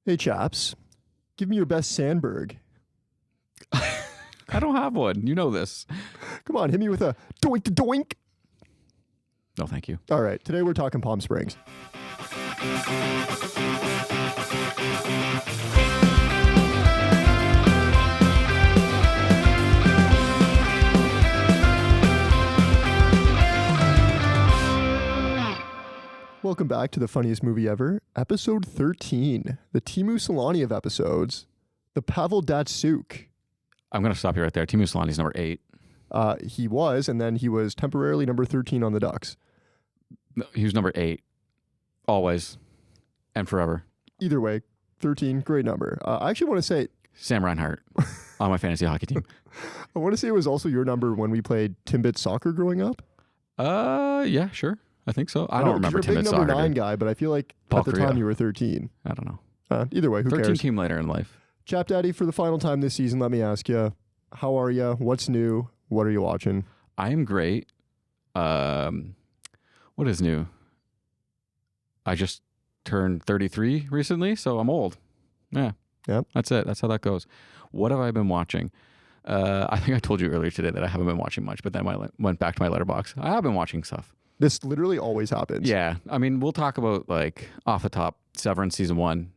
Hey, chaps, give me your best Samberg. I don't have one. You know this. Come on, hit me with a doink to doink. No, thank you. All right, today we're talking Palm Springs. Welcome back to the funniest movie ever, episode 13, the Timu Solani of episodes, the Pavel Datsuk. I'm going to stop you right there. Timu Solani's number 8. He was, and then he was temporarily number 13 on the Ducks. No, he was number 8. Always. And forever. Either way, 13, great number. I actually want to say... Sam Reinhart on my fantasy hockey team. I want to say it was also your number when we played Timbit soccer growing up. Yeah, sure. I think so. I don't remember Timbit soccer. You're a big number 9 guy, but I feel like Paul at the Korea. time you were 13. I don't know. Either way, who 13 cares? team later in life. Chap Daddy, for the final time this season, let me ask you, how are you? What's new? What are you watching? I am great. What is new? I just turned 33 recently, so I'm old. Yeah. Yep. That's it. That's how that goes. What have I been watching? I think I told you earlier today that I haven't been watching much, but then I went back to my letterbox. I have been watching stuff. This literally always happens. Yeah. I mean, we'll talk about, like, off the top, Severance season 1.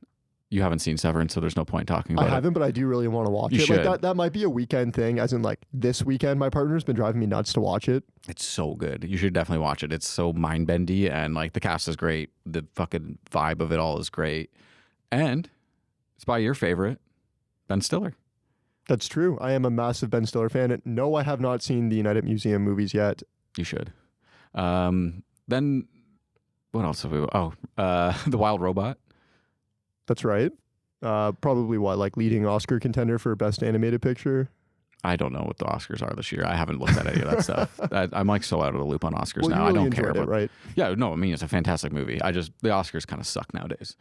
You haven't seen Severance, so there's no point talking about it. I haven't, but I do really want to watch You it. should. Like that might be a weekend thing, as in like this weekend. My partner's been driving me nuts to watch it. It's so good. You should definitely watch it. It's so mind-bendy, and, like, the cast is great. The fucking vibe of it all is great. And it's by your favorite, Ben Stiller. That's true. I am a massive Ben Stiller fan. And no, I have not seen the United Museum movies yet. You should. Then what else have we... The Wild Robot. That's right. Probably what, like leading Oscar contender for best animated picture? I don't know what the Oscars are this year. I haven't looked at any of that stuff. I'm like so out of the loop on Oscars now. You really I don't care enjoyed about it, right? Yeah, no, I mean, it's a fantastic movie. The Oscars kind of suck nowadays.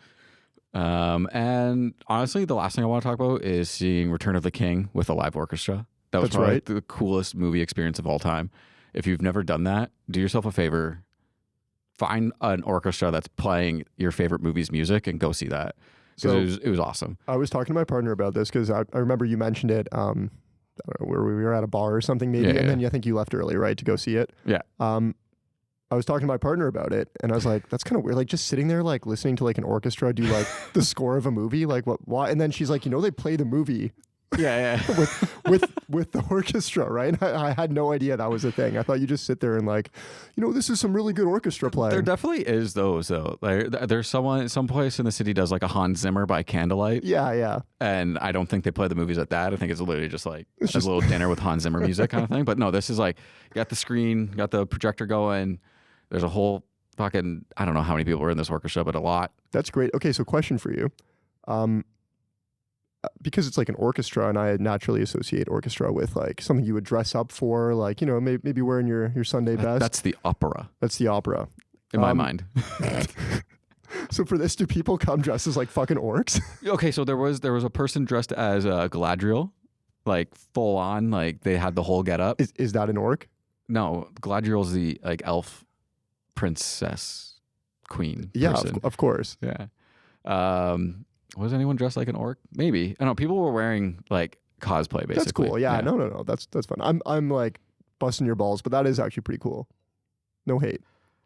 And honestly, the last thing I want to talk about is seeing Return of the King with a live orchestra. That was That's probably right. the coolest movie experience of all time. If you've never done that, do yourself a favor. Find an orchestra that's playing your favorite movie's music and go see that. Because it was awesome. I was talking to my partner about this because I remember you mentioned it. I don't know, where we were at a bar or something maybe, and then I think you left early, right, to go see it. Yeah. I was talking to my partner about it, and I was like, "That's kind of weird. Like just sitting there, like listening to like an orchestra do like the score of a movie. Like what? Why?" And then she's like, "They play the movie." Yeah. with the orchestra, right? I had no idea that was a thing. I thought you just sit there and like, this is some really good orchestra playing. There definitely is those though. There's some place in the city does like a Hans Zimmer by candlelight. Yeah. And I don't think they play the movies at that. I think it's literally just like a little dinner with Hans Zimmer music kind of thing. But no, this is like, you got the screen, got the projector going. There's a whole fucking, I don't know how many people were in this orchestra, but a lot. That's great. Okay, so question for you. Because it's like an orchestra, and I naturally associate orchestra with like something you would dress up for, like, maybe wearing your Sunday best. That's the opera. That's the opera. In my mind. So for this, do people come dressed as like fucking orcs? Okay, so there was a person dressed as Galadriel, like full on, like they had the whole getup. Is that an orc? No, Galadriel's the like elf princess queen. Yeah, person. of course. Yeah. Was anyone dressed like an orc? Maybe. I don't know. People were wearing like cosplay basically. That's cool. Yeah. No. That's fun. I'm like busting your balls, but that is actually pretty cool. No hate.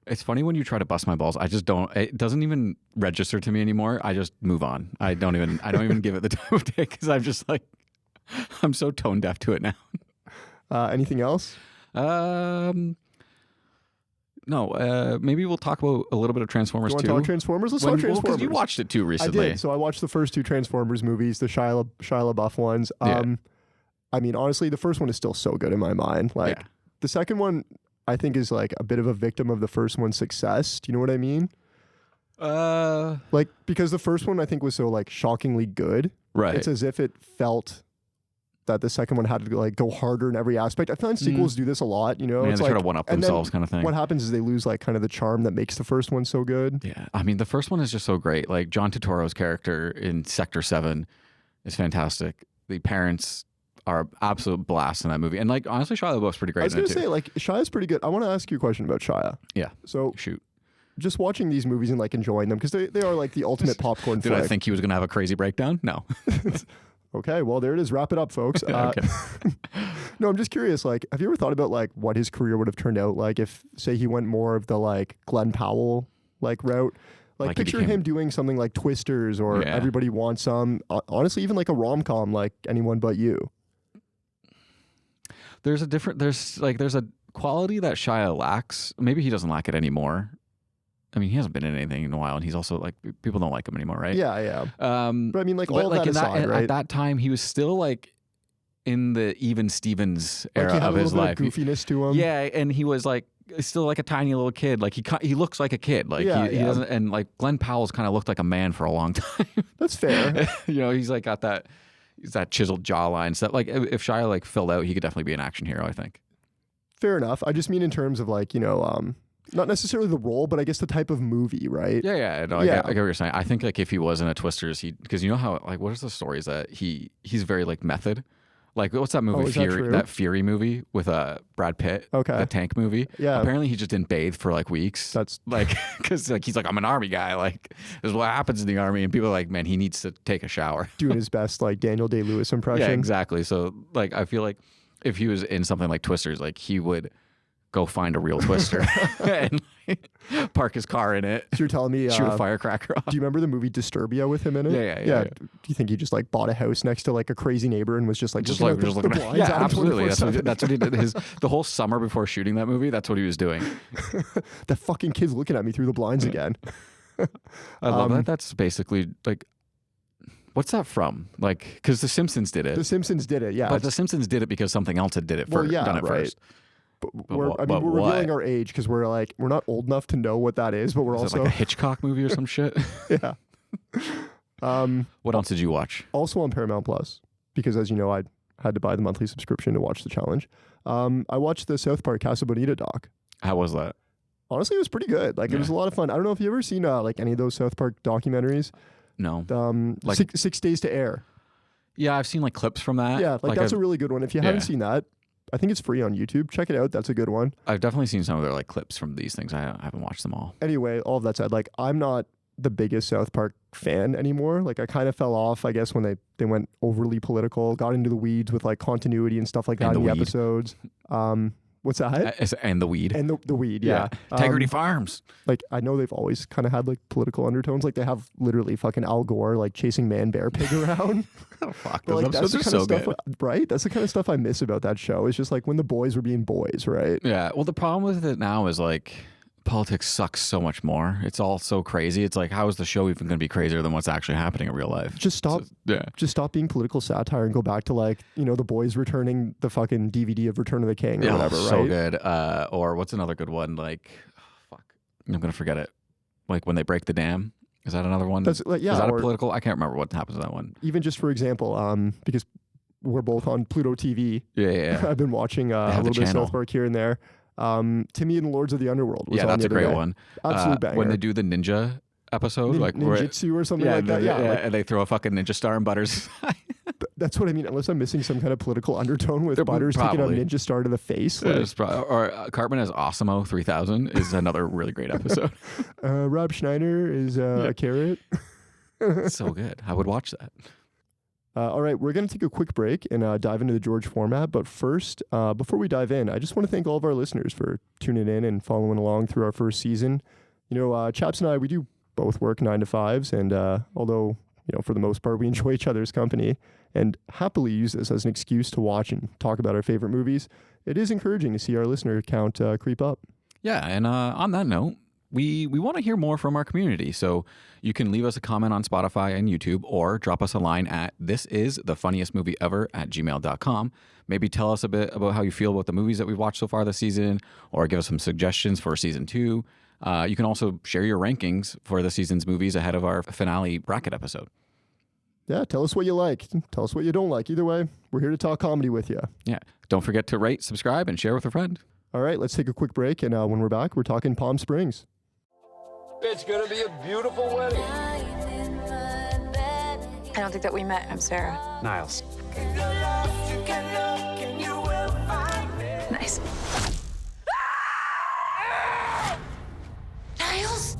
It's funny when you try to bust my balls. I just don't. It doesn't even register to me anymore. I just move on. I don't even give it the time of day because I'm just like, I'm so tone deaf to it now. Anything else? No, maybe we'll talk about a little bit of Transformers you want 2. to talk Transformers? Let's talk Transformers. Because you watched it too recently. I did. So I watched the first 2 Transformers movies, the Shia LaBeouf ones. I mean, honestly, the first one is still so good in my mind. Like the second one, I think is like a bit of a victim of the first one's success. Do you know what I mean? Like because the first one I think was so like shockingly good. Right. It's as if it felt that the second one had to like go harder in every aspect. I find sequels do this a lot, Yeah, it's they like, try to one up themselves kind of thing. What happens is they lose like kind of the charm that makes the first one so good. Yeah. I mean, the first one is just so great. Like John Turturro's character in Sector 7 is fantastic. The parents are absolute blast in that movie. And like honestly, Shia LaBeouf's pretty great in it too. I was going to say like Shia's pretty good. I want to ask you a question about Shia. Yeah. So Shoot. just watching these movies and like enjoying them because they are like the ultimate popcorn Did flick. I think he was going to have a crazy breakdown? No. Okay, well there it is. Wrap it up, folks. Okay. No, I'm just curious. Like, have you ever thought about like what his career would have turned out like if, say, he went more of the like Glenn Powell like route? Like picture him doing something like Twisters or Everybody Wants Some. Honestly, even like a rom-com like Anyone But You. There's a quality that Shia lacks. Maybe he doesn't lack it anymore. I mean, he hasn't been in anything in a while, and he's also like people don't like him anymore, right? Yeah. But I mean, like all that aside, right? At that time, he was still like in the Even Stevens era like of his life. Goofiness to him. Yeah, and he was like still like a tiny little kid. Like he looks like a kid. Like he doesn't. And like Glenn Powell's kind of looked like a man for a long time. That's fair. He's like got that. He's that chiseled jawline stuff. Like if Shia like filled out, he could definitely be an action hero, I think. Fair enough. I just mean in terms of like, not necessarily the role, but I guess the type of movie, right? Yeah. No, I get what you're saying. I think like if he was in a Twisters, because you know how like what is the story is that he's very like method. Like what's that movie? Fury, that Fury movie with Brad Pitt. Okay. The tank movie. Yeah. Apparently he just didn't bathe for like weeks. That's like because like he's like I'm an army guy. Like this is what happens in the army, and people are like, man, he needs to take a shower. Doing his best like Daniel Day-Lewis impression. Yeah, exactly. So like I feel like if he was in something like Twisters, like he would go find a real Twister and like, park his car in it. So you're telling me shoot a firecracker off. Do you remember the movie Disturbia with him in it? Yeah. Do you think he just like bought a house next to like a crazy neighbor and was just like looking at the blinds? Yeah, absolutely. That's what he did. The whole summer before shooting that movie, that's what he was doing. The fucking kid's looking at me through the blinds again. I love that. That's basically like, what's that from? Like, because The Simpsons did it. The Simpsons did it, yeah. But The Simpsons did it because something else had done it first. We're revealing our age because we're not old enough to know what that is, but we're also like a Hitchcock movie or some shit. Yeah. What else did you watch? Also on Paramount Plus, because as you know, I had to buy the monthly subscription to watch the challenge. I watched the South Park Casa Bonita doc. How was that? Honestly, it was pretty good. Like it was a lot of fun. I don't know if you ever seen like any of those South Park documentaries. No. Like 6 Days to Air. Yeah, I've seen like clips from that. Yeah, like that's a really good one. If you haven't seen that, I think it's free on YouTube. Check it out. That's a good one. I've definitely seen some of their like clips from these things. I haven't watched them all. Anyway, all of that said, like I'm not the biggest South Park fan anymore. Like I kind of fell off, I guess, when they went overly political, got into the weeds with like continuity and stuff like that in the episodes. What's that? And the weed. And the weed, yeah. Integrity Farms. Like, I know they've always kind of had, like, political undertones. Like, they have literally fucking Al Gore, like, chasing man-bear pig around. Oh, fuck. But, Those episodes are so good. Right? That's the kind of stuff I miss about that show. It's just, like, when the boys were being boys, right? Yeah. Well, the problem with it now is, like, politics sucks so much more. It's all so crazy. It's like, how is the show even going to be crazier than what's actually happening in real life? Just stop. Just stop being political satire and go back to like, the boys returning the fucking DVD of Return of the King or whatever, right? So good. Or what's another good one? Like, fuck, I'm going to forget it. Like when they break the dam. Is that another one? That's like, yeah. Is that a political? I can't remember what happens to that one. Even just for example, because we're both on Pluto TV. Yeah. I've been watching a little bit of South Park here and there. Timmy and the Lords of the Underworld was on that's the a great day. one. Absolute banger. When they do the ninja episode, like ninjutsu or something like that. Yeah, and they throw a fucking ninja star in Butters. That's what I mean. Unless I'm missing some kind of political undertone with Butters taking a ninja star to the face. Or Cartman as Osimo 3000 is another really great episode. Rob Schneider is a carrot. So good. I would watch that. All right, we're going to take a quick break and dive into the George format. But first, before we dive in, I just want to thank all of our listeners for tuning in and following along through our first season. Chaps and I, we do both work 9 to 5s. And although, for the most part, we enjoy each other's company and happily use this as an excuse to watch and talk about our favorite movies, it is encouraging to see our listener count creep up. Yeah, and on that note, we want to hear more from our community. So you can leave us a comment on Spotify and YouTube or drop us a line at thisisthefunniestmovieever@gmail.com. Maybe tell us a bit about how you feel about the movies that we've watched so far this season or give us some suggestions for season 2. You can also share your rankings for the season's movies ahead of our finale bracket episode. Yeah, tell us what you like. Tell us what you don't like. Either way, we're here to talk comedy with you. Yeah. Don't forget to rate, subscribe, and share with a friend. All right, let's take a quick break. And when we're back, we're talking Palm Springs. It's gonna be a beautiful wedding. I don't think that we met. I'm Sarah. Niles. Nice. Niles?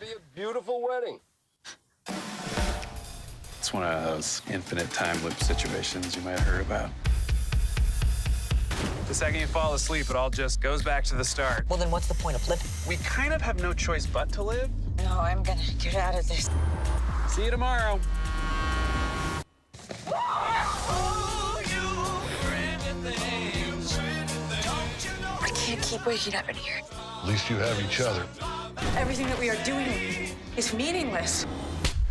be a beautiful wedding. It's one of those infinite time loop situations you might have heard about. The second you fall asleep, it all just goes back to the start. Well, then what's the point of living? We kind of have no choice but to live. No, I'm gonna get out of this. See you tomorrow. I can't keep waking up in here. At least you have each other. Everything that we are doing is meaningless.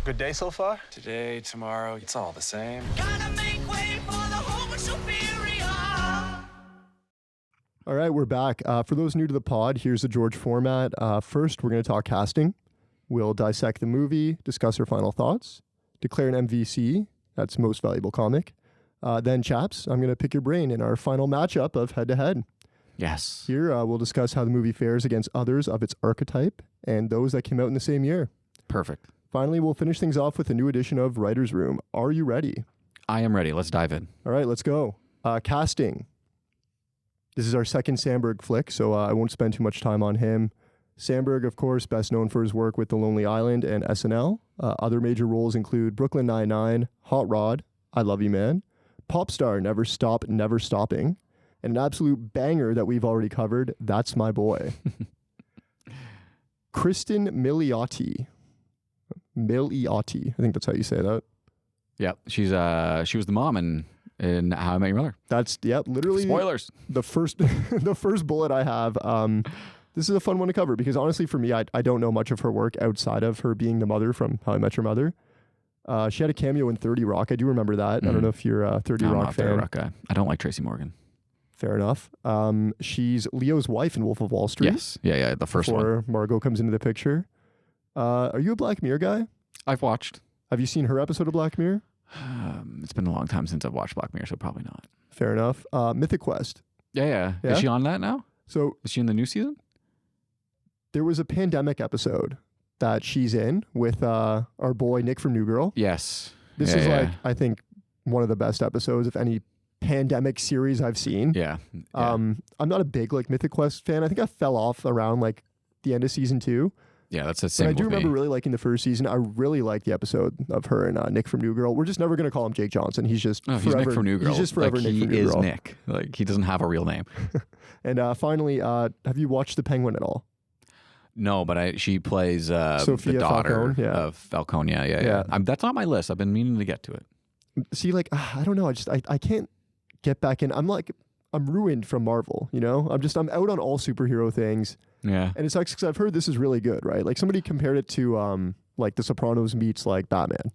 Good day so far? Today, tomorrow, it's all the same. All right, we're back. For those new to the pod, here's the George format. First, we're going to talk casting. We'll dissect the movie, discuss our final thoughts, declare an MVC, that's most valuable comic. Then, chaps, I'm going to pick your brain in our final matchup of head-to-head. Yes. Here, we'll discuss how the movie fares against others of its archetype and those that came out in the same year. Perfect. Finally, we'll finish things off with a new edition of Writer's Room. Are you ready? I am ready. Let's dive in. All right, let's go. Casting. This is our second Samberg flick, so I won't spend too much time on him. Samberg, of course, best known for his work with The Lonely Island and SNL. Other major roles include Brooklyn Nine-Nine, Hot Rod, I Love You Man, Popstar, Never Stop, Never Stopping, and an absolute banger that we've already covered, That's My Boy. Cristin Milioti. Milioti, I think that's how you say that. Yeah, she was the mom in How I Met Your Mother. That's, literally Spoilers. the first the first bullet I have. This is a fun one to cover because honestly for me, I don't know much of her work outside of her being the mother from How I Met Your Mother. She had a cameo in 30 Rock. I do remember that. I don't know if you're a 30 I'm Rock not a fan. 30 Rock guy. I don't like Tracy Morgan. Fair enough. She's Leo's wife in Wolf of Wall Street. Yes. Yeah, the first one. Before Margot comes into the picture. Are you a Black Mirror guy? I've watched. Have you seen her episode of Black Mirror? It's been a long time since I've watched Black Mirror, so probably not. Fair enough. Mythic Quest. Yeah. Yeah? Is she on that now? So Is she in the new season? there was a pandemic episode that she's in with our boy Nick from New Girl. Yes. This is like, I think, one of the best episodes of any pandemic series I've seen. Yeah. I'm not a big like Mythic Quest fan. I think I fell off around like the end of season 2. Yeah, that's the But same I do with remember me. really liking the first season. I really liked the episode of her and Nick from New Girl. We're just never going to call him Jake Johnson. He's just No, forever, he's Nick from New Girl. He's just forever like, Nick from New He is Girl. Nick. Like, he doesn't have a real name. And finally, have you watched The Penguin at all? No, but she plays Sophia the daughter Falcone, yeah. of Falcone. Yeah. Yeah. That's on my list. I've been meaning to get to it. See, like, I don't know. I can't get back in. I'm ruined from Marvel, you know? I'm out on all superhero things. Yeah. And it sucks because I've heard this is really good, right? Like somebody compared it to like The Sopranos meets like Batman.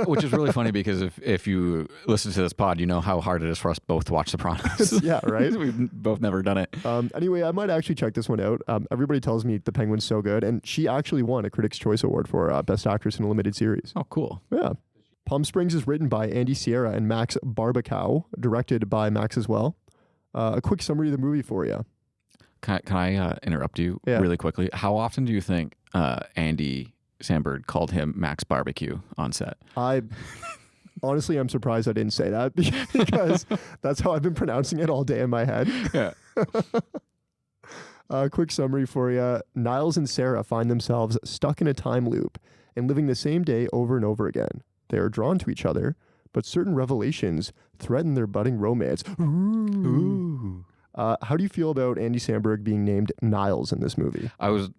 Which is really funny because if you listen to this pod, you know how hard it is for us both to watch Sopranos. Yeah, right? We've both never done it. Anyway, I might actually check this one out. Everybody tells me The Penguin's so good, and she actually won a Critics' Choice Award for Best Actress in a Limited Series. Oh, cool. Yeah. Palm Springs is written by Andy Sierra and Max Barbacow, directed by Max as well. A quick summary of the movie for you. Can I interrupt you really quickly? How often do you think Andy Samberg called him Max Barbecue on set? Honestly, I'm surprised I didn't say that because that's how I've been pronouncing it all day in my head. Yeah. Quick summary for you. Niles and Sarah find themselves stuck in a time loop and living the same day over and over again. They are drawn to each other, but certain revelations threaten their budding romance. Ooh. How do you feel about Andy Samberg being named Niles in this movie? I was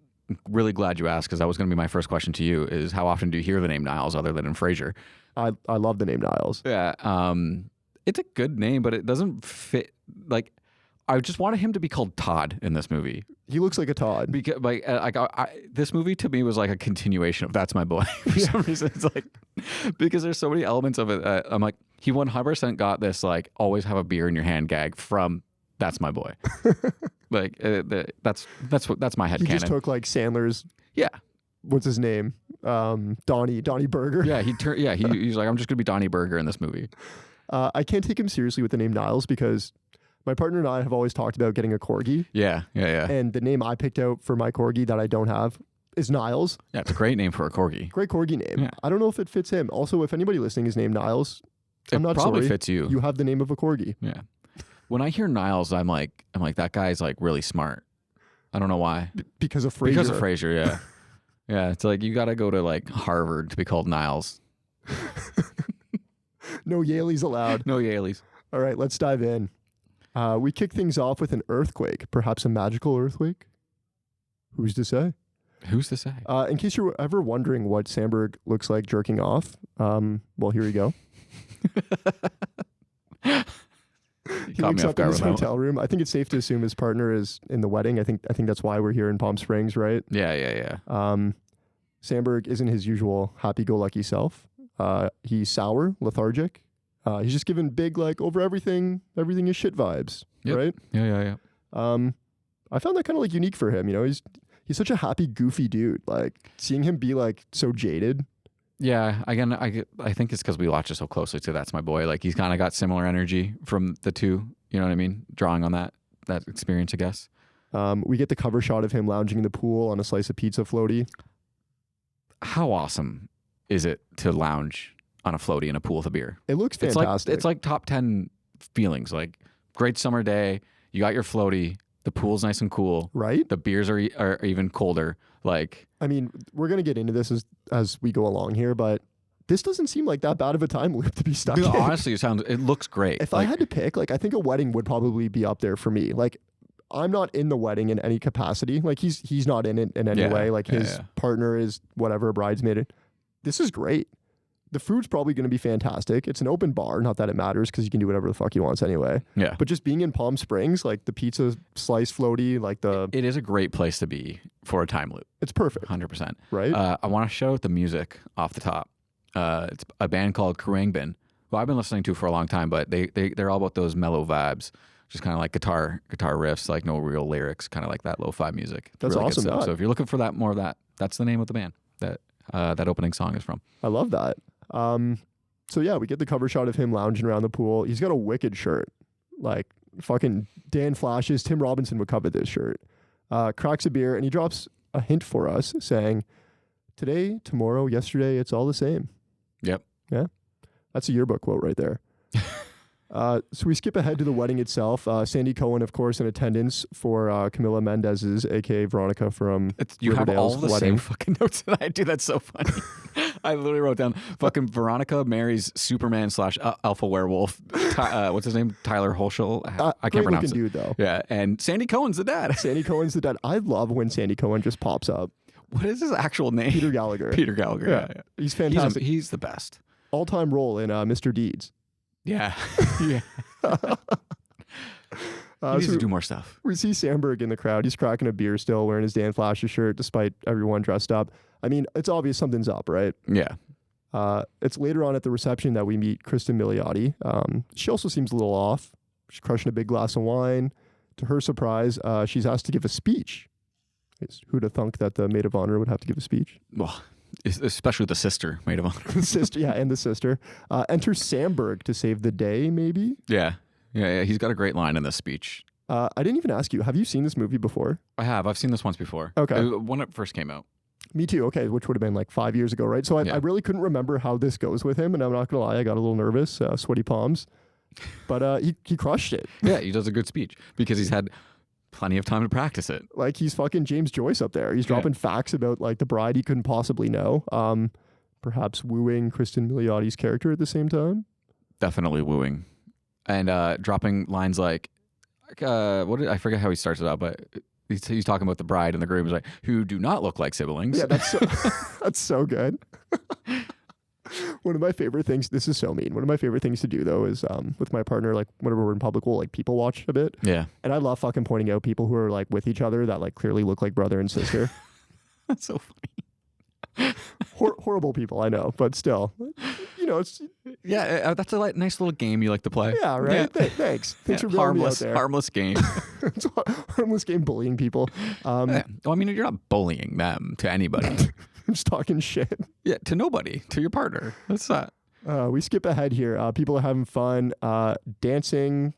really glad you asked because that was going to be my first question to you is how often do you hear the name Niles other than in Frasier? I love the name Niles. Yeah. It's a good name, but it doesn't fit. Like, I just wanted him to be called Todd in this movie. He looks like a Todd. Because this movie to me was like a continuation of That's My Boy. For some reason, it's like because there's so many elements of it. I'm like, he 100% got this like always have a beer in your hand gag from That's My Boy. Like that's my headcanon. He just took like Sandler's. Yeah. What's his name? Donnie Burger. Yeah. He's like, I'm just gonna be Donnie Burger in this movie. I can't take him seriously with the name Niles because my partner and I have always talked about getting a corgi. Yeah. And the name I picked out for my corgi that I don't have is Niles. Yeah, it's a great name for a corgi. Great corgi name. Yeah. I don't know if it fits him. Also, if anybody listening is named Niles, I'm not probably sorry. Fits you. You have the name of a corgi. Yeah. When I hear Niles, I'm like that guy's like really smart. I don't know why. Because of Frasier. Because of Frasier, yeah. Yeah, it's like you got to go to like Harvard to be called Niles. No Yaleys allowed. No Yaleys. All right, let's dive in. We kick things off with an earthquake, perhaps a magical earthquake. Who's to say? Who's to say? In case you're ever wondering what Samberg looks like jerking off, well, here we go. He wakes up in his hotel room. I think it's safe to assume his partner is in the wedding. I think that's why we're here in Palm Springs, right? Yeah. Samberg isn't his usual happy-go-lucky self. He's sour, lethargic. He's just giving big, like, over everything is shit vibes, right? Yeah. I found that kind of like unique for him. You know, he's such a happy, goofy dude. Like seeing him be like so jaded. Yeah, again, I think it's because we watch it so closely too. That's my boy. Like he's kind of got similar energy from the two. You know what I mean? Drawing on that experience, I guess. We get the cover shot of him lounging in the pool on a slice of pizza floaty. How awesome is it to lounge on a floaty in a pool with a beer? It looks fantastic. It's like top 10 feelings. Like great summer day. You got your floaty. The pool's nice and cool. Right? The beers are even colder. Like, I mean, we're going to get into this as we go along here, but this doesn't seem like that bad of a time loop to be stuck in. Honestly, it looks great. If I had to pick, like, I think a wedding would probably be up there for me. Like, I'm not in the wedding in any capacity. Like, he's not in it in any way. Like, his partner is whatever, a bridesmaid. This is great. The food's probably going to be fantastic. It's an open bar. Not that it matters because you can do whatever the fuck you want anyway. Yeah. But just being in Palm Springs, like the pizza slice floaty, like It is a great place to be for a time loop. It's perfect. 100%. Right? I want to show the music off the top. It's a band called Kruangbin, who I've been listening to for a long time, but they're all about those mellow vibes. Just kind of like guitar riffs, like no real lyrics, kind of like that lo-fi music. That's really awesome. Good stuff. So if you're looking for more of that, that's the name of the band that opening song is from. I love that. So yeah, we get the cover shot of him lounging around the pool. He's got a wicked shirt. Like fucking Dan Flashes, Tim Robinson would covet this shirt. Cracks a beer and he drops a hint for us saying, today, tomorrow, yesterday, it's all the same. Yep. Yeah. That's a yearbook quote right there. So we skip ahead to the wedding itself. Sandy Cohen, of course, in attendance for Camila Mendez's, aka Veronica from You Riverdale's have all the wedding. same fucking notes that I do. That's so funny. I literally wrote down fucking Veronica marries Superman / Alpha Werewolf. What's his name? Tyler Holschel. I can't pronounce it. Dude, though. Yeah, and Sandy Cohen's the dad. Sandy Cohen's the dad. I love when Sandy Cohen just pops up. What is his actual name? Peter Gallagher. Peter Gallagher. Yeah. He's fantastic. He's the best. All-time role in Mr. Deeds. Yeah. Yeah. He needs to do more stuff. We see Samberg in the crowd. He's cracking a beer still, wearing his Dan Flashes shirt, despite everyone dressed up. I mean, it's obvious something's up, right? Yeah. It's later on at the reception that we meet Cristin Milioti. She also seems a little off. She's crushing a big glass of wine. To her surprise, she's asked to give a speech. Who'd have thunk that the maid of honor would have to give a speech? Well, especially the sister, maid of honor. The sister, yeah, and the sister. Enter Samberg to save the day, maybe? Yeah. He's got a great line in this speech. I didn't even ask you, have you seen this movie before? I have. I've seen this once before. Okay. When it first came out. Me too. Okay, which would have been like 5 years ago, right? So I really couldn't remember how this goes with him, and I'm not gonna lie, I got a little nervous, sweaty palms. But he crushed it. Yeah, he does a good speech because he's had plenty of time to practice it. Like he's fucking James Joyce up there. He's dropping facts about like the bride he couldn't possibly know. Perhaps wooing Cristin Milioti's character at the same time. Definitely wooing, and dropping lines like I forget how he starts it out, but he's talking about the bride and the groom, like who do not look like siblings. Yeah, that's so good. One of my favorite things, this is so mean. One of my favorite things to do though is with my partner, like whenever we're in public, we'll like people watch a bit. Yeah. And I love fucking pointing out people who are like with each other that like clearly look like brother and sister. That's so funny. Horrible people, I know, but still, you know, it's that's a nice little game you like to play. Yeah, right. Yeah. Thanks for bringing me out there. Harmless game. It's a harmless game, bullying people. Well, I mean, you're not bullying them to anybody. I'm just talking shit. Yeah, to nobody, to your partner. That's that. We skip ahead here. People are having fun. Dancing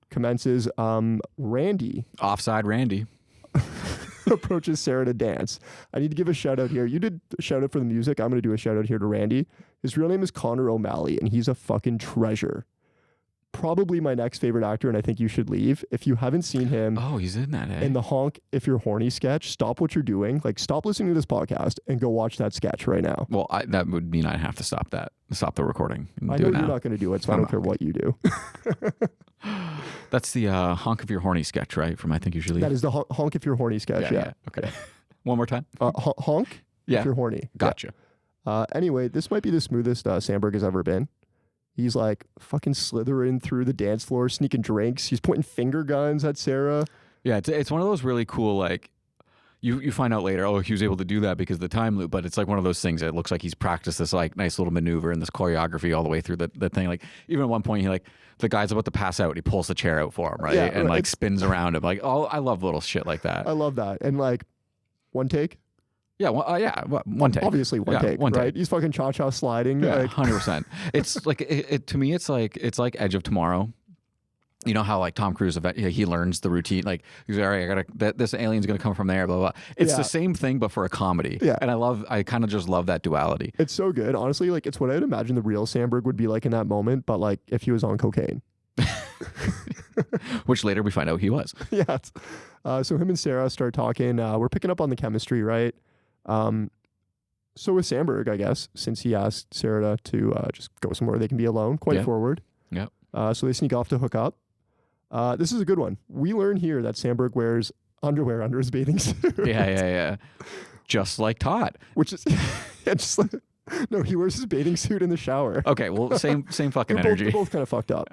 commences. Randy. Offside Randy. Approaches Sarah to dance. I need to give a shout out here. You did a shout out for the music. I'm going to do a shout out here to Randy. His real name is Connor O'Malley, and he's a fucking treasure. probably my next favorite actor, and I think you should leave. If you haven't seen him Oh, he's in that, eh? in the Honk If You're Horny sketch, stop what you're doing. Like, stop listening to this podcast and go watch that sketch right now. Well, that would mean I'd have to stop the recording. And I do know it now. you're not going to do it, so I don't care what you do. That's the Honk If You're Horny sketch, right? From I Think You Should Leave. That is the Honk If You're Horny sketch, yeah. Okay. One more time. Honk Yeah. If You're Horny. Gotcha. Yeah. Anyway, this might be the smoothest Samberg has ever been. He's like fucking slithering through the dance floor, sneaking drinks. He's pointing finger guns at Sarah. Yeah, it's one of those really cool, like, you find out later, oh, he was able to do that because of the time loop, but it's like one of those things that looks like he's practiced this like nice little maneuver and this choreography all the way through the thing. Like, even at one point, the guy's about to pass out, he pulls the chair out for him, right? Yeah, and like spins around him. Like, oh, I love little shit like that. I love that. And like, one take? Yeah, one take. Obviously one take, one right? take. He's fucking cha-cha sliding. Yeah, Like, 100%. It's like, to me, it's like Edge of Tomorrow. You know how like Tom Cruise, he learns the routine. Like, he's like, all right, this alien's gonna come from there, blah, blah, blah. It's the same thing, but for a comedy. Yeah. And I kind of just love that duality. it's so good. Honestly, like, it's what I'd imagine the real Samberg would be like in that moment, but like if he was on cocaine. Which later we find out he was. Yeah. So him and Sarah start talking. We're picking up on the chemistry, right? So with Samberg, I guess, since he asked Sarah to just go somewhere they can be alone, quite forward. Yeah. So they sneak off to hook up. This is a good one. We learn here that Samberg wears underwear under his bathing suit. Yeah. Just like Todd. Which is, just like, no, he wears his bathing suit in the shower. Okay, well, same fucking They're energy. both kind of fucked up.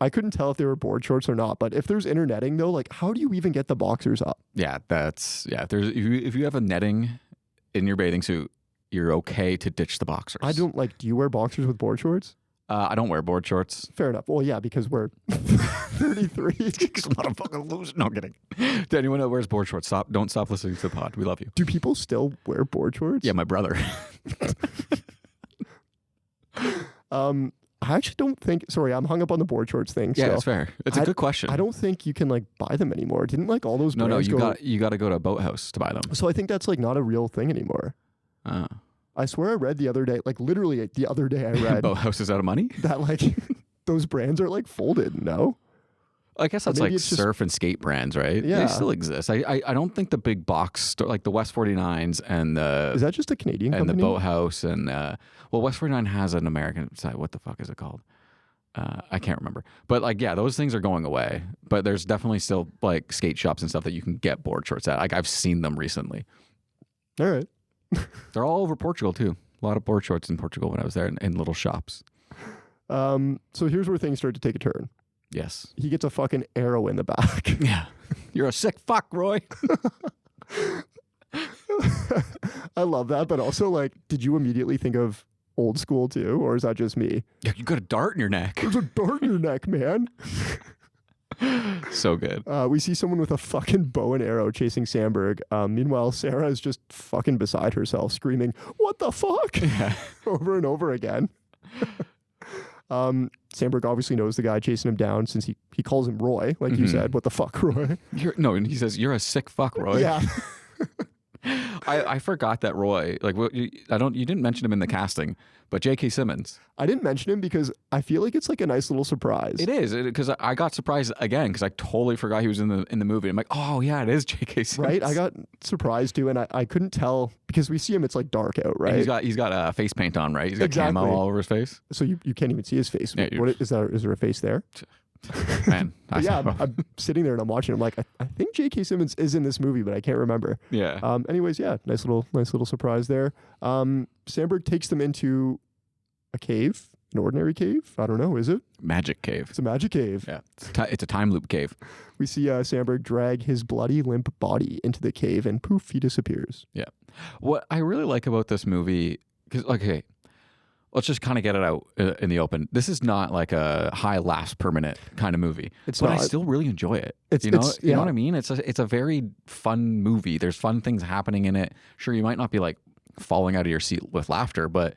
I couldn't tell if they were board shorts or not, but if there's inner netting though, like how do you even get the boxers up? Yeah, if you have a netting in your bathing suit, you're okay to ditch the boxers. Do you wear boxers with board shorts? I don't wear board shorts. Fair enough. Well, yeah, because we're 33. Because I'm not a fucking loser. No, I'm kidding. To anyone that wears board shorts, don't stop listening to the pod. We love you. Do people still wear board shorts? Yeah, my brother. I actually don't think. Sorry, I'm hung up on the board shorts thing. Yeah, still. it's fair. It's a good question. I don't think you can like buy them anymore. Didn't like all those? No, brands you got to go to a boathouse to buy them. So I think that's like not a real thing anymore. I swear I read the other day, like literally the other day I read Boathouse is out of money? that like those brands are like folded. No. I guess that's like it's just- surf and skate brands, right? Yeah. They still exist. I don't think the big box store, like the West 49s and the Is that just a Canadian and company? the Boathouse and West 49 has an American side. What the fuck is it called? I can't remember. But like, yeah, those things are going away. But there's definitely still like skate shops and stuff that you can get board shorts at. Like I've seen them recently. All right. They're all over Portugal too. A lot of board shorts in Portugal when I was there in little shops. So here's where things start to take a turn. Yes. He gets a fucking arrow in the back. Yeah. You're a sick fuck, Roy. I love that, but also like, did you immediately think of Old School too, or is that just me? Yeah, you got a dart in your neck. There's a dart in your neck, man. So good. We see someone with a fucking bow and arrow chasing Samberg. Meanwhile, Sarah is just fucking beside herself, screaming, "What the fuck?" Yeah. over and over again. Samberg obviously knows the guy chasing him down since he calls him Roy, like you said. What the fuck, Roy? And he says, "You're a sick fuck, Roy." Yeah. I forgot that Roy. Like, you didn't mention him in the casting, but J.K. Simmons. I didn't mention him because I feel like it's like a nice little surprise. It is because I got surprised again because I totally forgot he was in the movie. I'm like, oh yeah, it is J.K. Simmons. Right? I got surprised too, and I couldn't tell because we see him. It's like dark out, right? And he's got face paint on, right? He's got Exactly. camo all over his face. So you can't even see his face. Yeah, What is there a face there? Man, But yeah, I'm sitting there and I'm watching. I'm like, I think J.K. Simmons is in this movie, but I can't remember. yeah. Anyways, yeah, nice little surprise there. Samberg takes them into a cave, an ordinary cave. I don't know, is it? Magic cave. It's a magic cave. Yeah, it's a time loop cave. We see Samberg drag his bloody, limp body into the cave, and poof, he disappears. Yeah. What I really like about this movie, because okay, let's just kind of get it out in the open. This is not like a high last permanent kind of movie, It's but I not. still really enjoy it. It's- you know it's- yeah. what I mean? It's a very fun movie. There's fun things happening in it. Sure, you might not be like falling out of your seat with laughter, but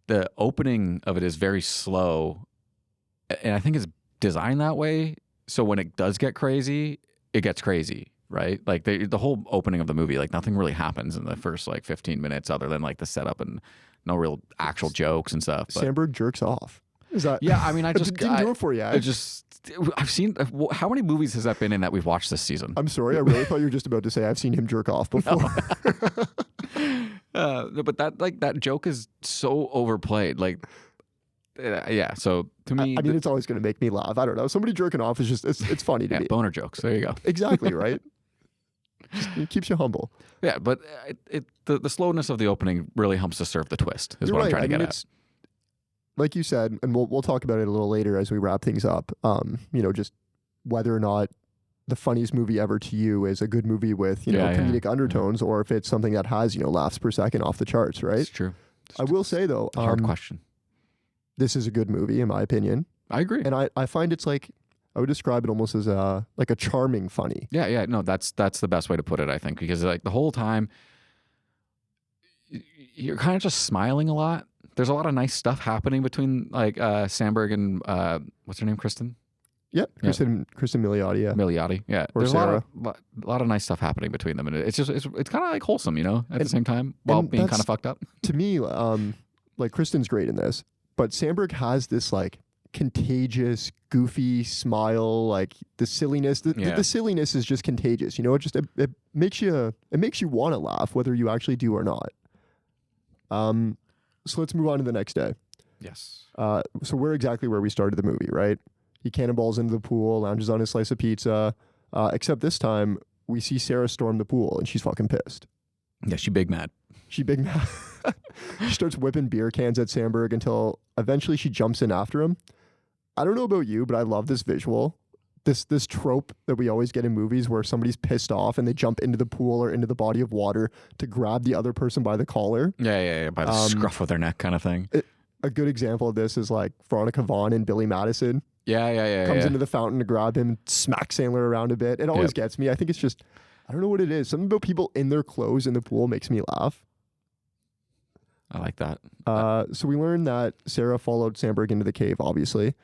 the opening of it is very slow, and I think it's designed that way. So when it does get crazy, it gets crazy, right? Like the whole opening of the movie, like nothing really happens in the first like 15 minutes other than like the setup and no real actual jokes and stuff. But Samberg jerks off. Is that? Yeah, I mean, I just didn't do it for you. I've seen how many movies has that been in that we've watched this season? I'm sorry, I really thought you were just about to say I've seen him jerk off before. No, but that joke is so overplayed. Like, yeah. So to me, I mean, it's always going to make me laugh. I don't know. Somebody jerking off is just it's funny to me. boner jokes. There you go. Exactly right. It keeps you humble. Yeah, but the slowness of the opening really helps to serve the twist. Is You're what right. I'm trying to get it's, like you said, and we'll talk about it a little later as we wrap things up. Just whether or not the funniest movie ever to you is a good movie with comedic undertones, or if it's something that has laughs per second off the charts. Right. It's true. I will say though, hard question. This is a good movie in my opinion. I agree, and I find it's like I would describe it almost as a charming funny. Yeah. No, that's the best way to put it. I think because like the whole time you're kind of just smiling a lot. There's a lot of nice stuff happening between like Samberg and what's her name, Cristin? Yeah, Cristin Milioti. Yeah, Milioti. Yeah, or there's Sarah. a lot of nice stuff happening between them, and it's kind of like wholesome, at the same time while being kind of fucked up. To me, like Kristin's great in this, but Samberg has this like contagious, goofy smile, like the silliness. The silliness is just contagious. It makes you want to laugh whether you actually do or not. So let's move on to the next day. Yes. So we're exactly where we started the movie, right? He cannonballs into the pool, lounges on his slice of pizza. Except this time, we see Sarah storm the pool, and she's fucking pissed. Yeah, she big mad. She starts whipping beer cans at Samberg until eventually she jumps in after him. I don't know about you, but I love this visual. This trope that we always get in movies where somebody's pissed off and they jump into the pool or into the body of water to grab the other person by the collar. Yeah, by the scruff of their neck kind of thing. A good example of this is like Veronica Vaughn and Billy Madison. Yeah. Comes into the fountain to grab him, smacks Sandler around a bit. It always gets me. I think it's just, I don't know what it is. Something about people in their clothes in the pool makes me laugh. I like that. So we learned that Sarah followed Samberg into the cave, obviously.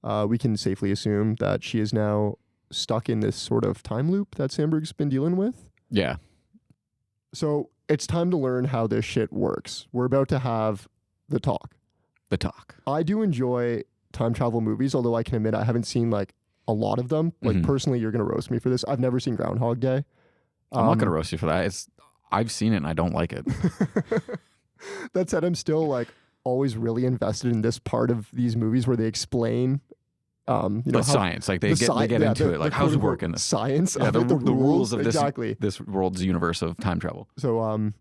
We can safely assume that she is now stuck in this sort of time loop that Samberg's been dealing with. Yeah. So it's time to learn how this shit works. We're about to have the talk. I do enjoy time travel movies, although I can admit I haven't seen like a lot of them. Like personally, you're going to roast me for this. I've never seen Groundhog Day. I'm not going to roast you for that. I've seen it and I don't like it. That said, I'm still like always really invested in this part of these movies where they explain science, like they get into it, like how's it working? Science, the rules of exactly. this world's universe of time travel. So,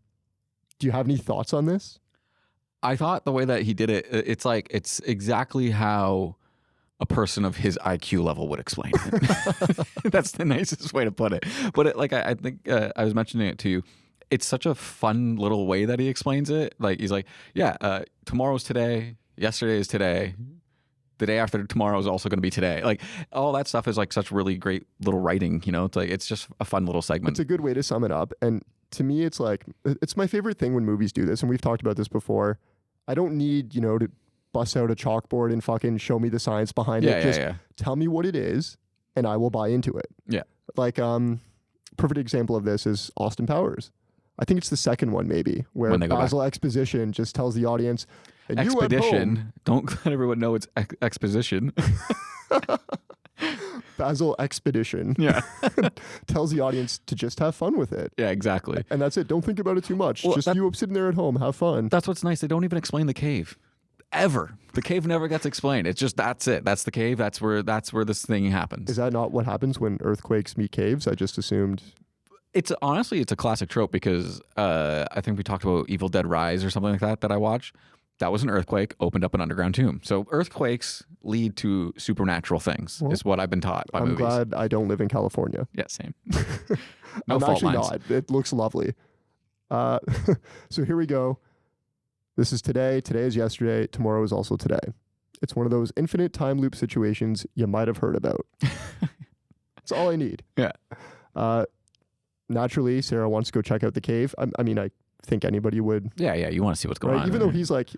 do you have any thoughts on this? I thought the way that he did it, it's exactly how a person of his IQ level would explain it. That's the nicest way to put it. But I think I was mentioning it to you. It's such a fun little way that he explains it. Like he's like, tomorrow's today, yesterday is today, the day after tomorrow is also going to be today. Like all that stuff is like such really great little writing. It's just a fun little segment. It's a good way to sum it up. And to me, it's like it's my favorite thing when movies do this. And we've talked about this before. I don't need to bust out a chalkboard and fucking show me the science behind it. Just tell me what it is, and I will buy into it. Yeah. Like perfect example of this is Austin Powers. I think it's the second one, maybe, where Basil Exposition just tells the audience, and Expedition. Don't let everyone know it's exposition. Basil Expedition. Yeah. Tells the audience to just have fun with it. Yeah, exactly. And that's it. Don't think about it too much. Well, just you sitting there at home, have fun. That's what's nice. They don't even explain the cave. Ever. The cave never gets explained. It's just that's it. That's the cave. That's where this thing happens. Is that not what happens when earthquakes meet caves? I just assumed. It's honestly a classic trope because I think we talked about Evil Dead Rise or something like that I watched. That was an earthquake, opened up an underground tomb. So earthquakes lead to supernatural things, is what I've been taught by movies. I'm glad I don't live in California. Yeah, same. No I'm fault actually lines. Not. It looks lovely. So here we go. This is today. Today is yesterday. Tomorrow is also today. It's one of those infinite time loop situations you might have heard about. That's all I need. Yeah. Naturally, Sarah wants to go check out the cave. I mean, I think anybody would. Yeah. You want to see what's going on. Even though he's like,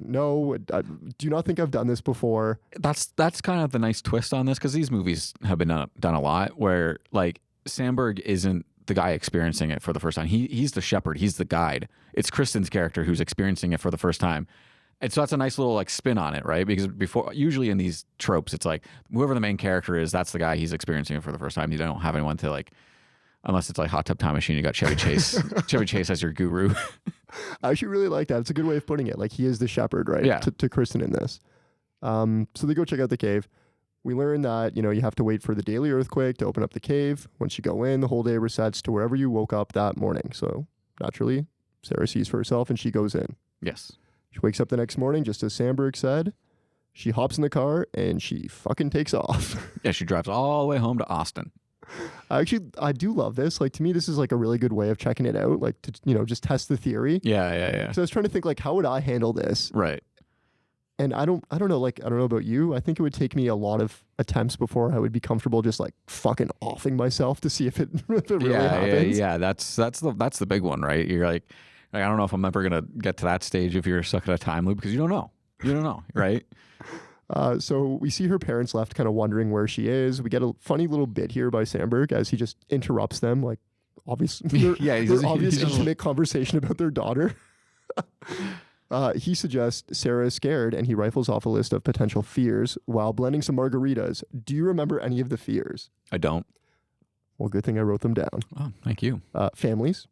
no, do you not think I've done this before? That's kind of the nice twist on this because these movies have been done a lot where like Samberg isn't the guy experiencing it for the first time. He's the shepherd. He's the guide. It's Kristin's character who's experiencing it for the first time. And so that's a nice little like spin on it, right? Because usually in these tropes, it's like whoever the main character is, that's the guy he's experiencing it for the first time. You don't have anyone to like, unless it's like Hot Tub Time Machine, you got Chevy Chase. Chevy Chase as your guru. I actually really like that. It's a good way of putting it. Like he is the shepherd, right? Yeah. To Cristin in this. So they go check out the cave. We learn that, you have to wait for the daily earthquake to open up the cave. Once you go in, the whole day resets to wherever you woke up that morning. So naturally, Sarah sees for herself and she goes in. Yes. She wakes up the next morning, just as Samberg said. She hops in the car and she fucking takes off. Yeah, she drives all the way home to Austin. I do love this. Like, to me, this is like a really good way of checking it out. Like, to, just test the theory. Yeah. So I was trying to think, like, how would I handle this? Right. And I don't know. Like, I don't know about you. I think it would take me a lot of attempts before I would be comfortable just like fucking offing myself to see if it really happens. Yeah. That's the big one, right? You're like, I don't know if I'm ever gonna get to that stage if you're stuck in a time loop because you don't know, right? So we see her parents left, kind of wondering where she is. We get a funny little bit here by Samberg as he just interrupts them, like obviously, their obvious intimate conversation about their daughter. He suggests Sarah is scared, and he rifles off a list of potential fears while blending some margaritas. Do you remember any of the fears? I don't. Well, good thing I wrote them down. Oh, thank you. Families,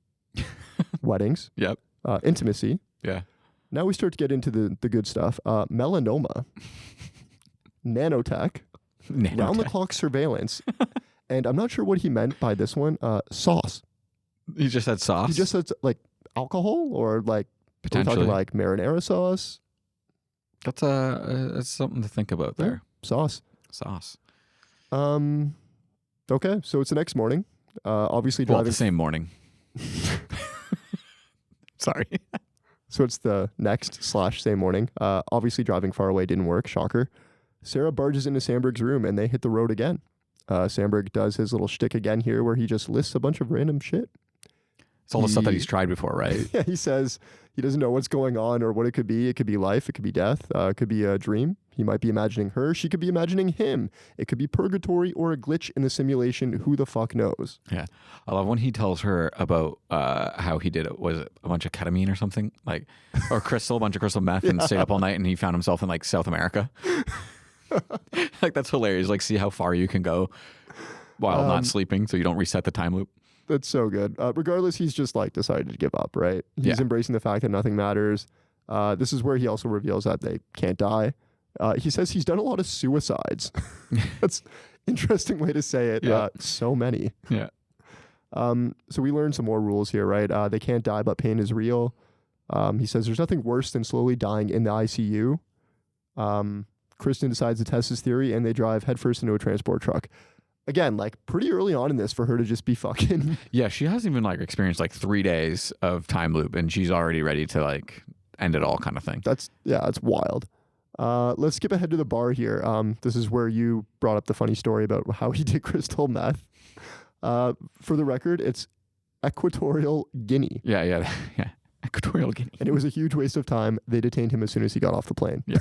weddings, Yep. Intimacy. Yeah. Now we start to get into the good stuff. Melanoma, nanotech, round-the-clock surveillance, and I'm not sure what he meant by this one. Sauce. He just said sauce? He just said like alcohol or like potentially we're talking like marinara sauce. That's something to think about there. Sauce. Okay, so it's the next morning. Obviously driving the same morning. Sorry. So it's the next/same morning. Obviously driving far away didn't work. Shocker. Sarah barges into Samberg's room and they hit the road again. Samberg does his little shtick again here where he just lists a bunch of random shit. It's all the stuff that he's tried before, right? Yeah, he says he doesn't know what's going on or what it could be. It could be life. It could be death. It could be a dream. He might be imagining her. She could be imagining him. It could be purgatory or a glitch in the simulation. Who the fuck knows? Yeah. I love when he tells her about how he did it. Was it a bunch of ketamine or something? Like, or crystal, a bunch of crystal meth and stayed up all night and he found himself in like South America. Like, that's hilarious. Like, see how far you can go while not sleeping so you don't reset the time loop. That's so good. Regardless, he's just like decided to give up, right? He's embracing the fact that nothing matters. This is where he also reveals that they can't die. He says he's done a lot of suicides. That's an interesting way to say it. Yeah. So many. Yeah. So we learn some more rules here, right? They can't die, but pain is real. He says there's nothing worse than slowly dying in the ICU. Cristin decides to test his theory, and they drive headfirst into a transport truck. Again, like pretty early on in this for her to just be fucking. Yeah, she hasn't even like experienced like 3 days of time loop, and she's already ready to like end it all, kind of thing. That's wild. Let's skip ahead to the bar here. This is where you brought up the funny story about how he did crystal meth. For the record, it's Equatorial Guinea. Yeah. Equatorial Guinea. And it was a huge waste of time. They detained him as soon as he got off the plane. Yeah.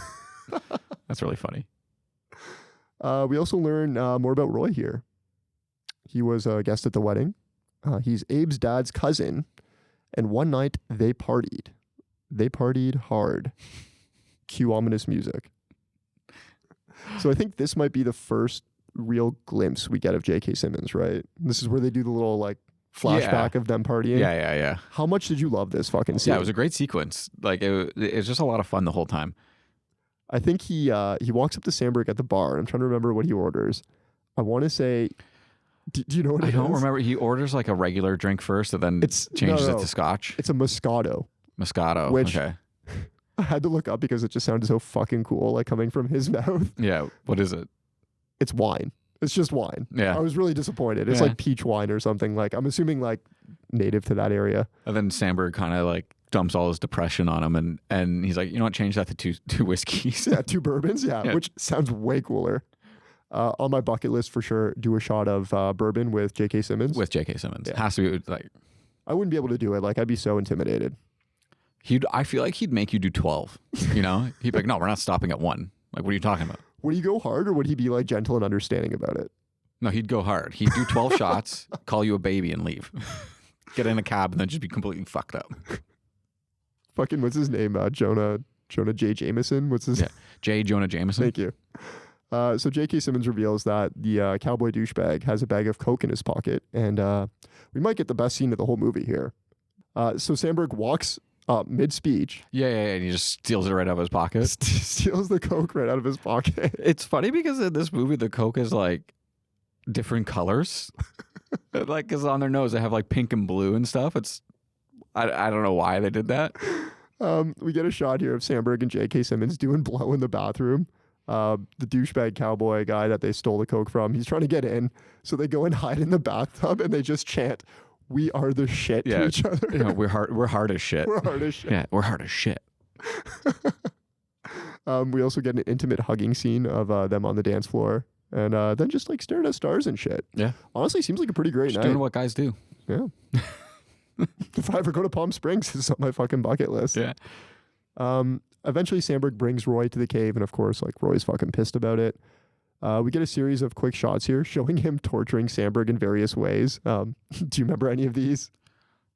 That's really funny. We also learn more about Roy here. He was a guest at the wedding. He's Abe's dad's cousin. And one night they partied. They partied hard. Cue ominous music. So I think this might be the first real glimpse we get of J.K. Simmons, right? This is where they do the little like flashback of them partying. Yeah. How much did you love this fucking scene? Yeah, it was a great sequence. Like it was just a lot of fun the whole time. I think he walks up to Samberg at the bar. And I'm trying to remember what he orders. I want to say, do you know what it is? I don't remember. He orders like a regular drink first and then changes it to scotch. It's a Moscato. Which okay. I had to look up because it just sounded so fucking cool, like coming from his mouth. Yeah. What is it? It's wine. It's just wine. Yeah. I was really disappointed. It's like peach wine or something. Like, I'm assuming like native to that area. And then Samberg kind of like dumps all his depression on him and he's like, you know what, change that to two whiskeys. Yeah, 2 bourbons. Yeah, which sounds way cooler. On my bucket list for sure, do a shot of bourbon with J.K. Simmons. With J.K. Simmons. Yeah. Has to be like... I wouldn't be able to do it. Like, I'd be so intimidated. I feel like he'd make you do 12, you know? He'd be like, no, we're not stopping at 1. Like, what are you talking about? Would he go hard or would he be like gentle and understanding about it? No, he'd go hard. He'd do 12 shots, call you a baby and leave. Get in a cab and then just be completely fucked up. Fucking, what's his name? Jonah Jonah J. Jameson. What's his? Yeah, J. Jonah Jameson. Thank you. So J.K. Simmons reveals that the cowboy douchebag has a bag of coke in his pocket, and we might get the best scene of the whole movie here. So Samberg walks up mid-speech. Yeah, and he just steals it right out of his pocket. Steals the coke right out of his pocket. It's funny because in this movie, the coke is like different colors. Like, because on their nose, they have like pink and blue and stuff. I don't know why they did that. We get a shot here of Samberg and J.K. Simmons doing blow in the bathroom. The douchebag cowboy guy that they stole the coke from, he's trying to get in. So they go and hide in the bathtub and they just chant, "We are the shit" to each other. Yeah, we're hard as shit. We're hard as shit. Yeah, we're hard as shit. We also get an intimate hugging scene of them on the dance floor. And then just like staring at stars and shit. Yeah. Honestly, seems like a pretty great Just night. doing what guys do. Yeah. If I ever go to Palm Springs, it's on my fucking bucket list. Yeah. Eventually, Samberg brings Roy to the cave, and of course, like Roy's fucking pissed about it. We get a series of quick shots here showing him torturing Samberg in various ways. Do you remember any of these?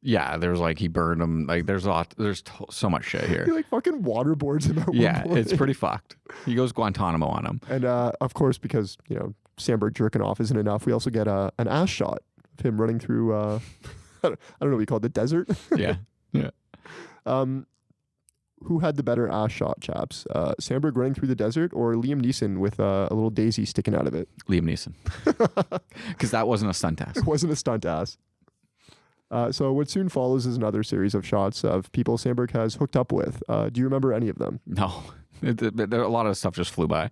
Yeah, there's like he burned him. Like there's so much shit here. He like fucking waterboards him at Yeah, one point. it's pretty fucked. He goes Guantanamo on him. And of course, because Samberg jerking off isn't enough, we also get an ass shot of him running through. I don't know what you call it, the desert. Yeah. Who had the better ass shot, chaps? Samberg running through the desert or Liam Neeson with a little daisy sticking out of it? Liam Neeson. Because that wasn't a stunt ass. It wasn't a stunt ass. So what soon follows is another series of shots of people Samberg has hooked up with. Do you remember any of them? No. A lot of stuff just flew by.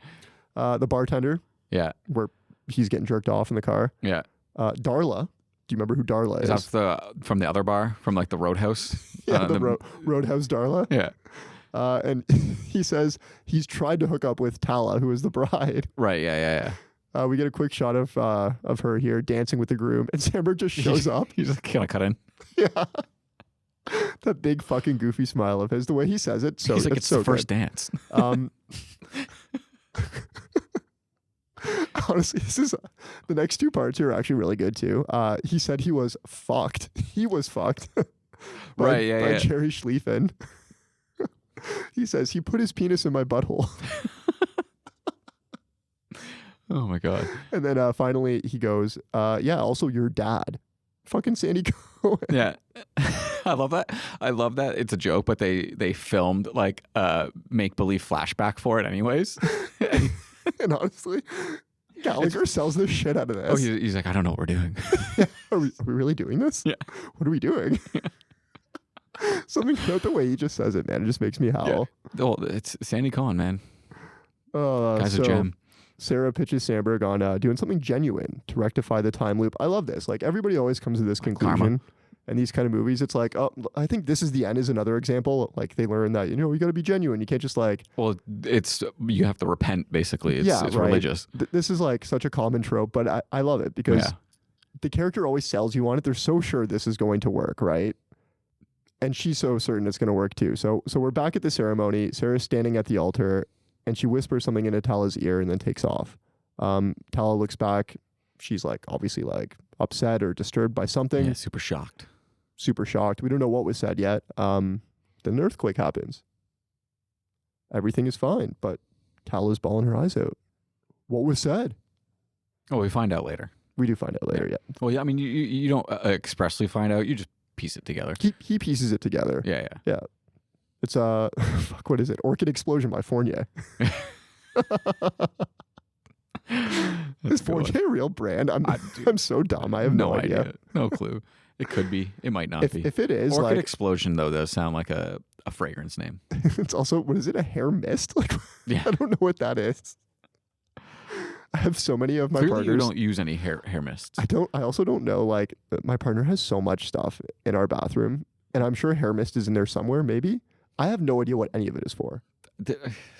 The bartender, Yeah. where he's getting jerked off in the car. Yeah. Darla. Do you remember who Darla is? Is that from the other bar? From like the Roadhouse? Yeah, Roadhouse Darla. Yeah. And he says he's tried to hook up with Tala, who is the bride. Right. Yeah. We get a quick shot of her here dancing with the groom, and Samberg just shows up. He's just kind of cut in. Yeah. That big fucking goofy smile of his, the way he says it. So he's like, it's so the first good. dance. Honestly, the next two parts here are actually really good too. He said he was fucked. He was fucked. by Jerry Schlieffen. He says he put his penis in my butthole. Oh my God. And then finally he goes, yeah, also your dad. Fucking Sandy Cohen. Yeah. I love that. It's a joke, but they filmed like make believe flashback for it anyways. And honestly, Gallagher sells the shit out of this. Oh, he's like, I don't know what we're doing. Yeah. Are we really doing this? Yeah. What are we doing? Something about the way he just says it, man. It just makes me howl. Yeah. Oh, it's Sandy Cohen, man. Guy's a gem. Sarah pitches Samberg on doing something genuine to rectify the time loop. I love this. Like, everybody always comes to this conclusion. Karma. And these kind of movies, it's like, oh, I think This Is the End is another example. Like, they learn that, you got to be genuine. You can't just like... Well, you have to repent, basically. It's right. religious. This is like such a common trope, but I love it because the character always sells you on it. They're so sure this is going to work, right? And she's so certain it's going to work too. So we're back at the ceremony. Sarah's standing at the altar, and she whispers something into Tala's ear and then takes off. Tala looks back. She's like, obviously like upset or disturbed by something. Yeah, super shocked. We don't know what was said yet. Then an earthquake happens. Everything is fine, but Tala's bawling her eyes out. What was said? Oh, we find out later. We do find out later, yeah. Well, yeah, I mean, you don't expressly find out. You just piece it together. He pieces it together. Yeah. It's fuck, what is it? Orchid Explosion by Fournier. Is Fournier a real brand? I'm so dumb. I have no idea. No clue. It could be. It might not be. If it is, Orchid like, Explosion though does sound like a fragrance name. It's also, what is it? A hair mist? Like, Yeah. I don't know what that is. I have so many of my Clearly partners. you don't use any hair mists. I also don't know, like, my partner has so much stuff in our bathroom, and I'm sure hair mist is in there somewhere, maybe. I have no idea what any of it is for.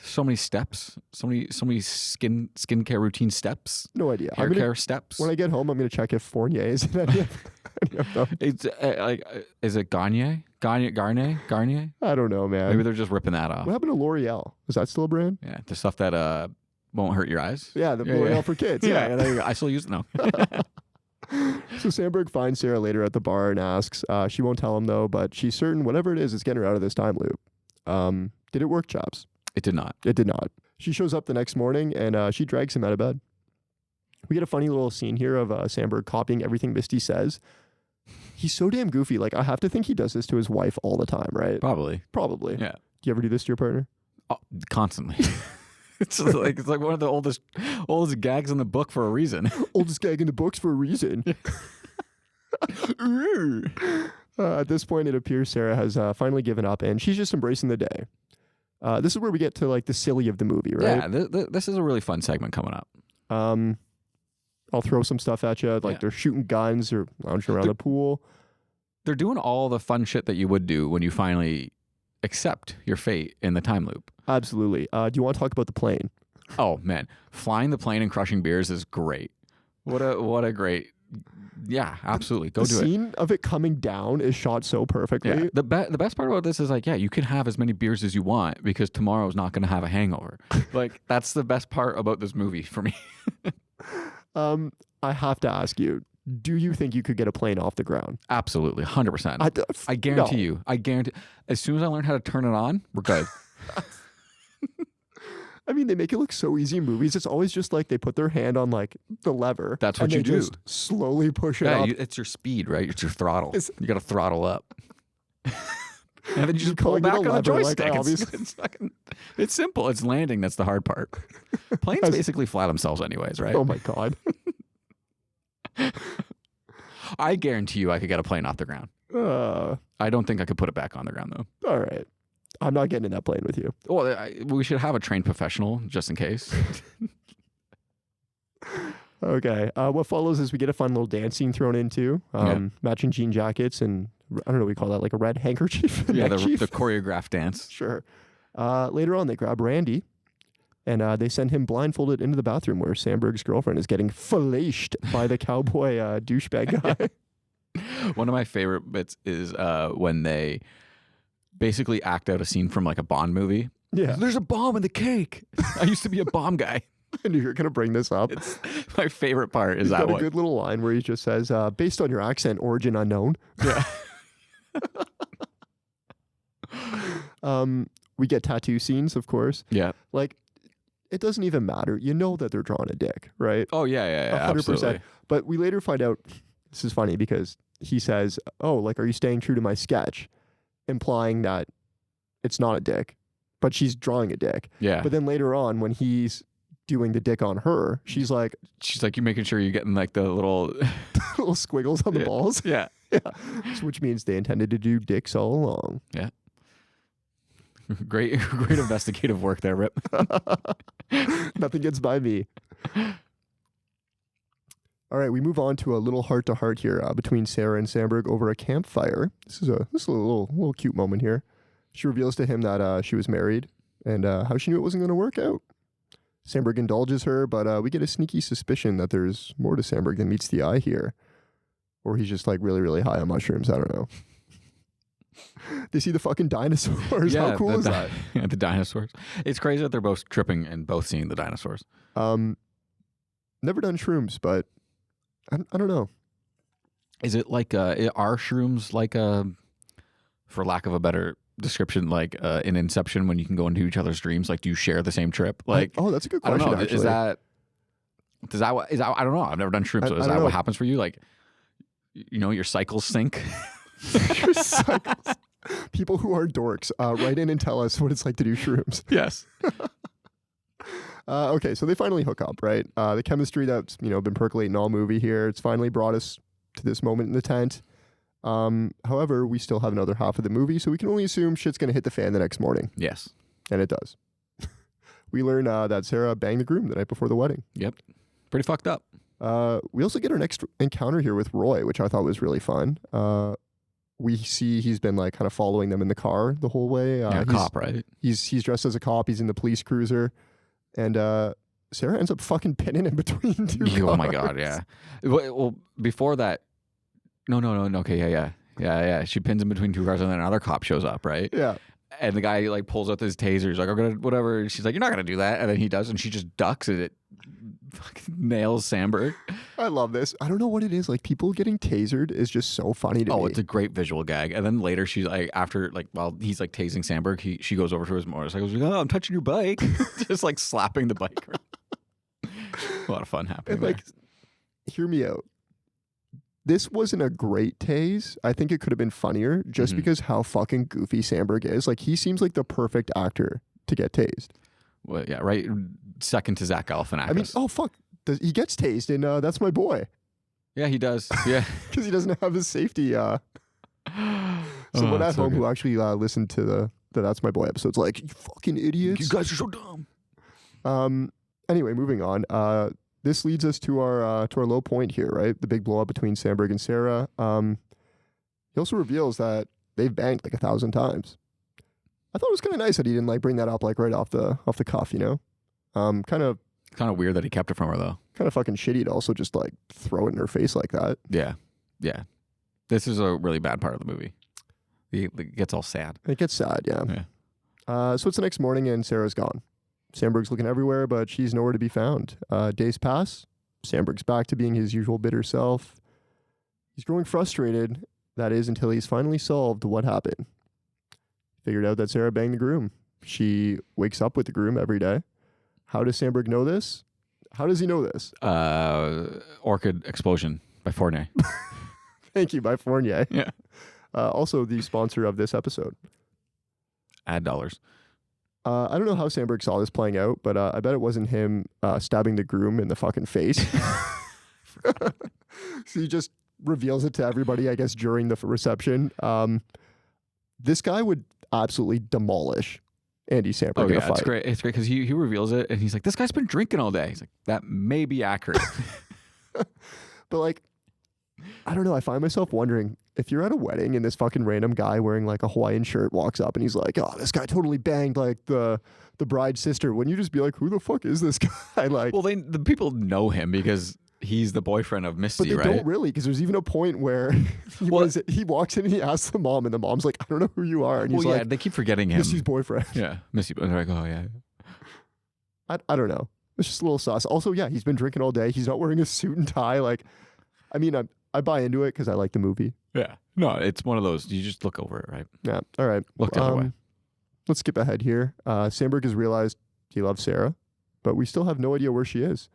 So many steps. So many skincare routine steps. No idea. Hair care steps. When I get home, I'm going to check if Fournier is in any of them. It's is it Garnier? Garnier? I don't know, man. Maybe they're just ripping that off. What happened to L'Oreal? Is that still a brand? Yeah, the stuff that won't hurt your eyes. Yeah, the L'Oreal for kids. Yeah, there you go. I still use it now. So Samberg finds Sarah later at the bar and asks. She won't tell him though, but she's certain whatever it is getting her out of this time loop. Did it work, chaps? It did not. It did not. She shows up the next morning and she drags him out of bed. We get a funny little scene here of Samberg copying everything Misty says. He's so damn goofy. Like, I have to think he does this to his wife all the time, right? Probably. Yeah. Do you ever do this to your partner? Oh, constantly. It's like one of the oldest gags in the book for a reason. Oldest gag in the books for a reason. At this point, it appears Sarah has finally given up, and she's just embracing the day. This is where we get to like the silly of the movie, right? Yeah, this is a really fun segment coming up. I'll throw some stuff at you, like they're shooting guns or lounging around the pool. They're doing all the fun shit that you would do when you finally accept your fate in the time loop. Absolutely. Do you want to talk about the plane? Oh man, flying the plane and crushing beers is great. What a great. Yeah, absolutely. Go do it. The scene of it coming down is shot so perfectly. Yeah. The best part about this is like, yeah, you can have as many beers as you want because tomorrow's not going to have a hangover. Like, that's the best part about this movie for me. I have to ask you, do you think you could get a plane off the ground? Absolutely, 100%. I guarantee you. I guarantee. As soon as I learn how to turn it on, we're good. I mean, they make it look so easy in movies. It's always just like they put their hand on like the lever. That's what you do. Just slowly push it up. It's your speed, right? It's your throttle. You got to throttle up. And then you just pull calling back it a on the lever, joystick. like, It's simple. It's landing. That's the hard part. Planes basically fly themselves anyways, right? Oh my God. I guarantee you I could get a plane off the ground. I don't think I could put it back on the ground, though. All right. I'm not getting in that plane with you. Well, we should have a trained professional just in case. Okay. What follows is we get a fun little dance scene thrown in too. Matching jean jackets and I don't know what we call that, like a red handkerchief. Yeah, the choreographed dance. Sure. Later on, they grab Randy and they send him blindfolded into the bathroom where Samberg's girlfriend is getting filleted by the cowboy douchebag guy. One of my favorite bits is when they basically act out a scene from like a Bond movie. Yeah. There's a bomb in the cake. I used to be a bomb guy. I knew you were going to bring this up. It's my favorite part is He's that got one. a good little line where he just says, based on your accent, origin unknown. Yeah. We get tattoo scenes, of course. Yeah. Like, it doesn't even matter. You know that they're drawing a dick, right? Oh, yeah, 100%. Absolutely. But we later find out, this is funny because he says, oh, like, are you staying true to my sketch? Implying that it's not a dick, but she's drawing a dick. Yeah. But then later on, when he's doing the dick on her, she's like, you're making sure you're getting like the little little squiggles on the balls. Yeah. Yeah. Which means they intended to do dicks all along. Yeah. Great investigative work there, Rip. Nothing gets by me. All right, we move on to a little heart-to-heart here between Sarah and Samberg over a campfire. This is a little cute moment here. She reveals to him that she was married and how she knew it wasn't going to work out. Samberg indulges her, but we get a sneaky suspicion that there's more to Samberg than meets the eye here. Or he's just like really, really high on mushrooms. I don't know. They see the fucking dinosaurs. Yeah, how cool is that? Yeah, the dinosaurs. It's crazy that they're both tripping and both seeing the dinosaurs. Never done shrooms, but I don't know. Is it like are shrooms like for lack of a better description, like in Inception when you can go into each other's dreams? Like, do you share the same trip? Like, that's a good I question. don't know. Actually. Is that I don't know. I've never done shrooms. So is that what happens for you? Like, your cycles sync. Your cycles. People who are dorks, write in and tell us what it's like to do shrooms. Yes. Okay, so they finally hook up, right? The chemistry that's been percolating all movie here, it's finally brought us to this moment in the tent. However, we still have another half of the movie, so we can only assume shit's gonna hit the fan the next morning. Yes. And it does. We learn that Sarah banged the groom the night before the wedding. Yep. Pretty fucked up. We also get our next encounter here with Roy, which I thought was really fun. We see he's been like kind of following them in the car the whole way. Yeah, cop, right? He's dressed as a cop. He's in the police cruiser, and Sarah ends up fucking pinning him between two cars. Oh my god, yeah. Well, before that, no. Okay, yeah. She pins him between two cars, and then another cop shows up, right? Yeah. And the guy like pulls out his taser. He's like, "I'm gonna whatever." And she's like, "You're not gonna do that," and then he does, and she just ducks, and it fucking nails Samberg. I love this. I don't know what it is. Like, people getting tasered is just so funny to me. Oh, it's a great visual gag. And then later she's like, after like while he's like tasing Samberg, she goes over to his motorcycle. She's like, "Oh, I'm touching your bike," just like slapping the bike. A lot of fun happening. And, like, hear me out. This wasn't a great tase. I think it could have been funnier just because how fucking goofy Samberg is. Like, he seems like the perfect actor to get tased. Well, yeah, right. Second to Zach Galifianakis. I mean, oh fuck, he gets tased in That's My Boy. Yeah, he does. Yeah, because he doesn't have his safety. Someone at home who actually listened to the That's My Boy episodes, like, you fucking idiots. You guys are so dumb. Anyway, moving on. This leads us to our low point here, right? The big blow up between Samberg and Sarah. He also reveals that they've banged like 1,000 times. I thought it was kind of nice that he didn't like bring that up like right off the cuff, you know? Kind of weird that he kept it from her though. Kind of fucking shitty to also just like throw it in her face like that. Yeah. Yeah. This is a really bad part of the movie. It gets all sad. It gets sad, yeah. So it's the next morning and Sarah's gone. Samberg's looking everywhere, but she's nowhere to be found. Days pass. Samberg's back to being his usual bitter self. He's growing frustrated, that is, until he's finally solved what happened. Figured out that Sarah banged the groom. She wakes up with the groom every day. How does Samberg know this? How does he know this? Orchid Explosion by Fournier. Thank you, by Fournier. Yeah. Also the sponsor of this episode. Ad dollars. I don't know how Samberg saw this playing out, but I bet it wasn't him stabbing the groom in the fucking face. So he just reveals it to everybody, I guess, during the reception. This guy would absolutely demolish Andy Samberg in a fight. It's great. It's great because he reveals it and he's like, "This guy's been drinking all day." He's like, "That may be accurate." But like, I don't know. I find myself wondering if you're at a wedding and this fucking random guy wearing like a Hawaiian shirt walks up and he's like, "Oh, this guy totally banged like the bride's sister." Wouldn't you just be like, "Who the fuck is this guy?" Like, well, the people know him because he's the boyfriend of Misty, but they right? don't really, because there's even a point where he walks in and he asks the mom, and the mom's like, "I don't know who you are," and he's like, they keep forgetting him. Misty's boyfriend. Yeah, Misty. They're like, "Oh yeah." I don't know. It's just a little sus. Also, yeah, he's been drinking all day. He's not wearing a suit and tie. Like, I mean, I buy into it because I like the movie. Yeah. No, it's one of those. You just look over it, right? Yeah. All right. Look the other way. Let's skip ahead here. Samberg has realized he loves Sarah, but we still have no idea where she is.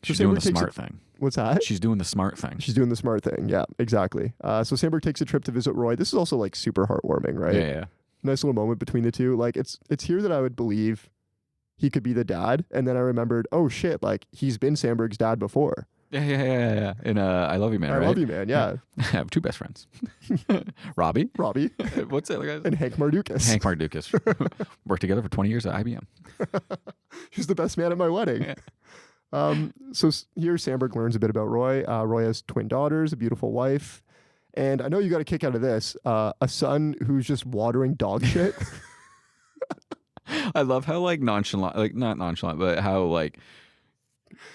She's doing the smart thing. What's that? She's doing the smart thing. She's doing the smart thing. Yeah, exactly. So Samberg takes a trip to visit Roy. This is also like super heartwarming, right? Yeah. Nice little moment between the two. Like, it's here that I would believe he could be the dad, and then I remembered, oh shit, like he's been Samberg's dad before. Yeah. In I Love You Man, right? I Love You Man, yeah. I have two best friends. Robbie. What's the other guy? And Hank Mardukas. Hank Mardukas. Worked together for 20 years at IBM. He's the best man at my wedding. Yeah. So here Samberg learns a bit about Roy. Roy has twin daughters, a beautiful wife. And I know you got a kick out of this. A son who's just watering dog shit. I love how like nonchalant, like not nonchalant, but how like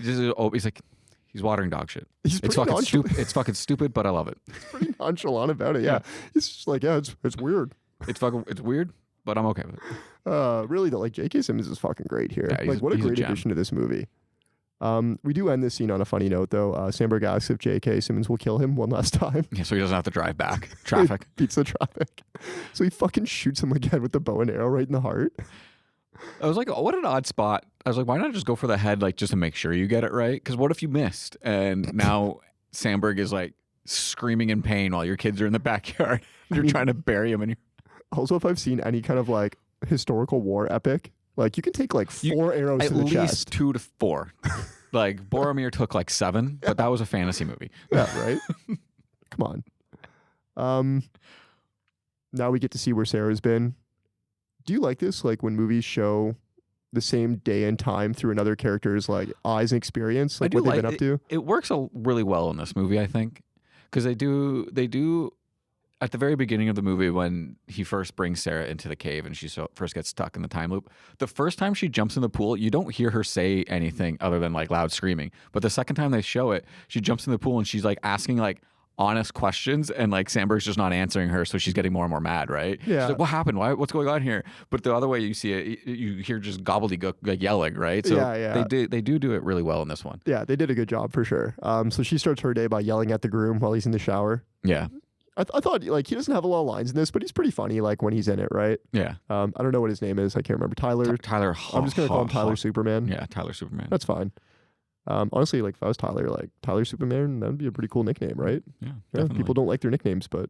just he's like, he's watering dog shit. It's fucking stupid. It's fucking stupid, but I love it. He's pretty nonchalant about it. Yeah. He's just like, yeah, it's weird. It's weird, but I'm okay with it. Really though, like J.K. Simmons is fucking great here. Yeah, like what a great addition to this movie. We do end this scene on a funny note though. Samberg asks if J.K. Simmons will kill him one last time. Yeah, so he doesn't have to drive back. Traffic. Beats the traffic. So he fucking shoots him again with the bow and arrow right in the heart. I was like, oh, what an odd spot. I was like, why not just go for the head, like just to make sure you get it right? Because what if you missed? And now Samberg is like screaming in pain while your kids are in the backyard. You're trying to bury him. Also, if I've seen any kind of like historical war epic, like you can take like 4 arrows to the chest. At least 2 to 4. Like Boromir took like 7, but that was a fantasy movie. Yeah, right? Come on. Now we get to see where Sarah's been. Do you like this? Like when movies show the same day and time through another character's like eyes and experience, like what they've been up to? It works really well in this movie, I think, because they do at the very beginning of the movie when he first brings Sarah into the cave and she first gets stuck in the time loop. The first time she jumps in the pool, you don't hear her say anything other than like loud screaming. But the second time they show it, she jumps in the pool and she's like asking like honest questions, and like Samberg's just not answering her, so she's getting more and more mad, right? Yeah. She's like, what happened? What's going on here? But the other way you see it, you hear just gobbledygook like yelling, right? So they do it really well in this one. Yeah, they did a good job for sure. So she starts her day by yelling at the groom while he's in the shower. Yeah. I thought like he doesn't have a lot of lines in this, but he's pretty funny like when he's in it, right? Yeah. I don't know what his name is. I can't remember. Tyler. Tyler. I'm just gonna call him Tyler Superman. Yeah, Tyler Superman. That's fine. Honestly, like if I was Tyler, like Tyler Superman, that'd be a pretty cool nickname, right? Yeah, Yeah. People don't like their nicknames, but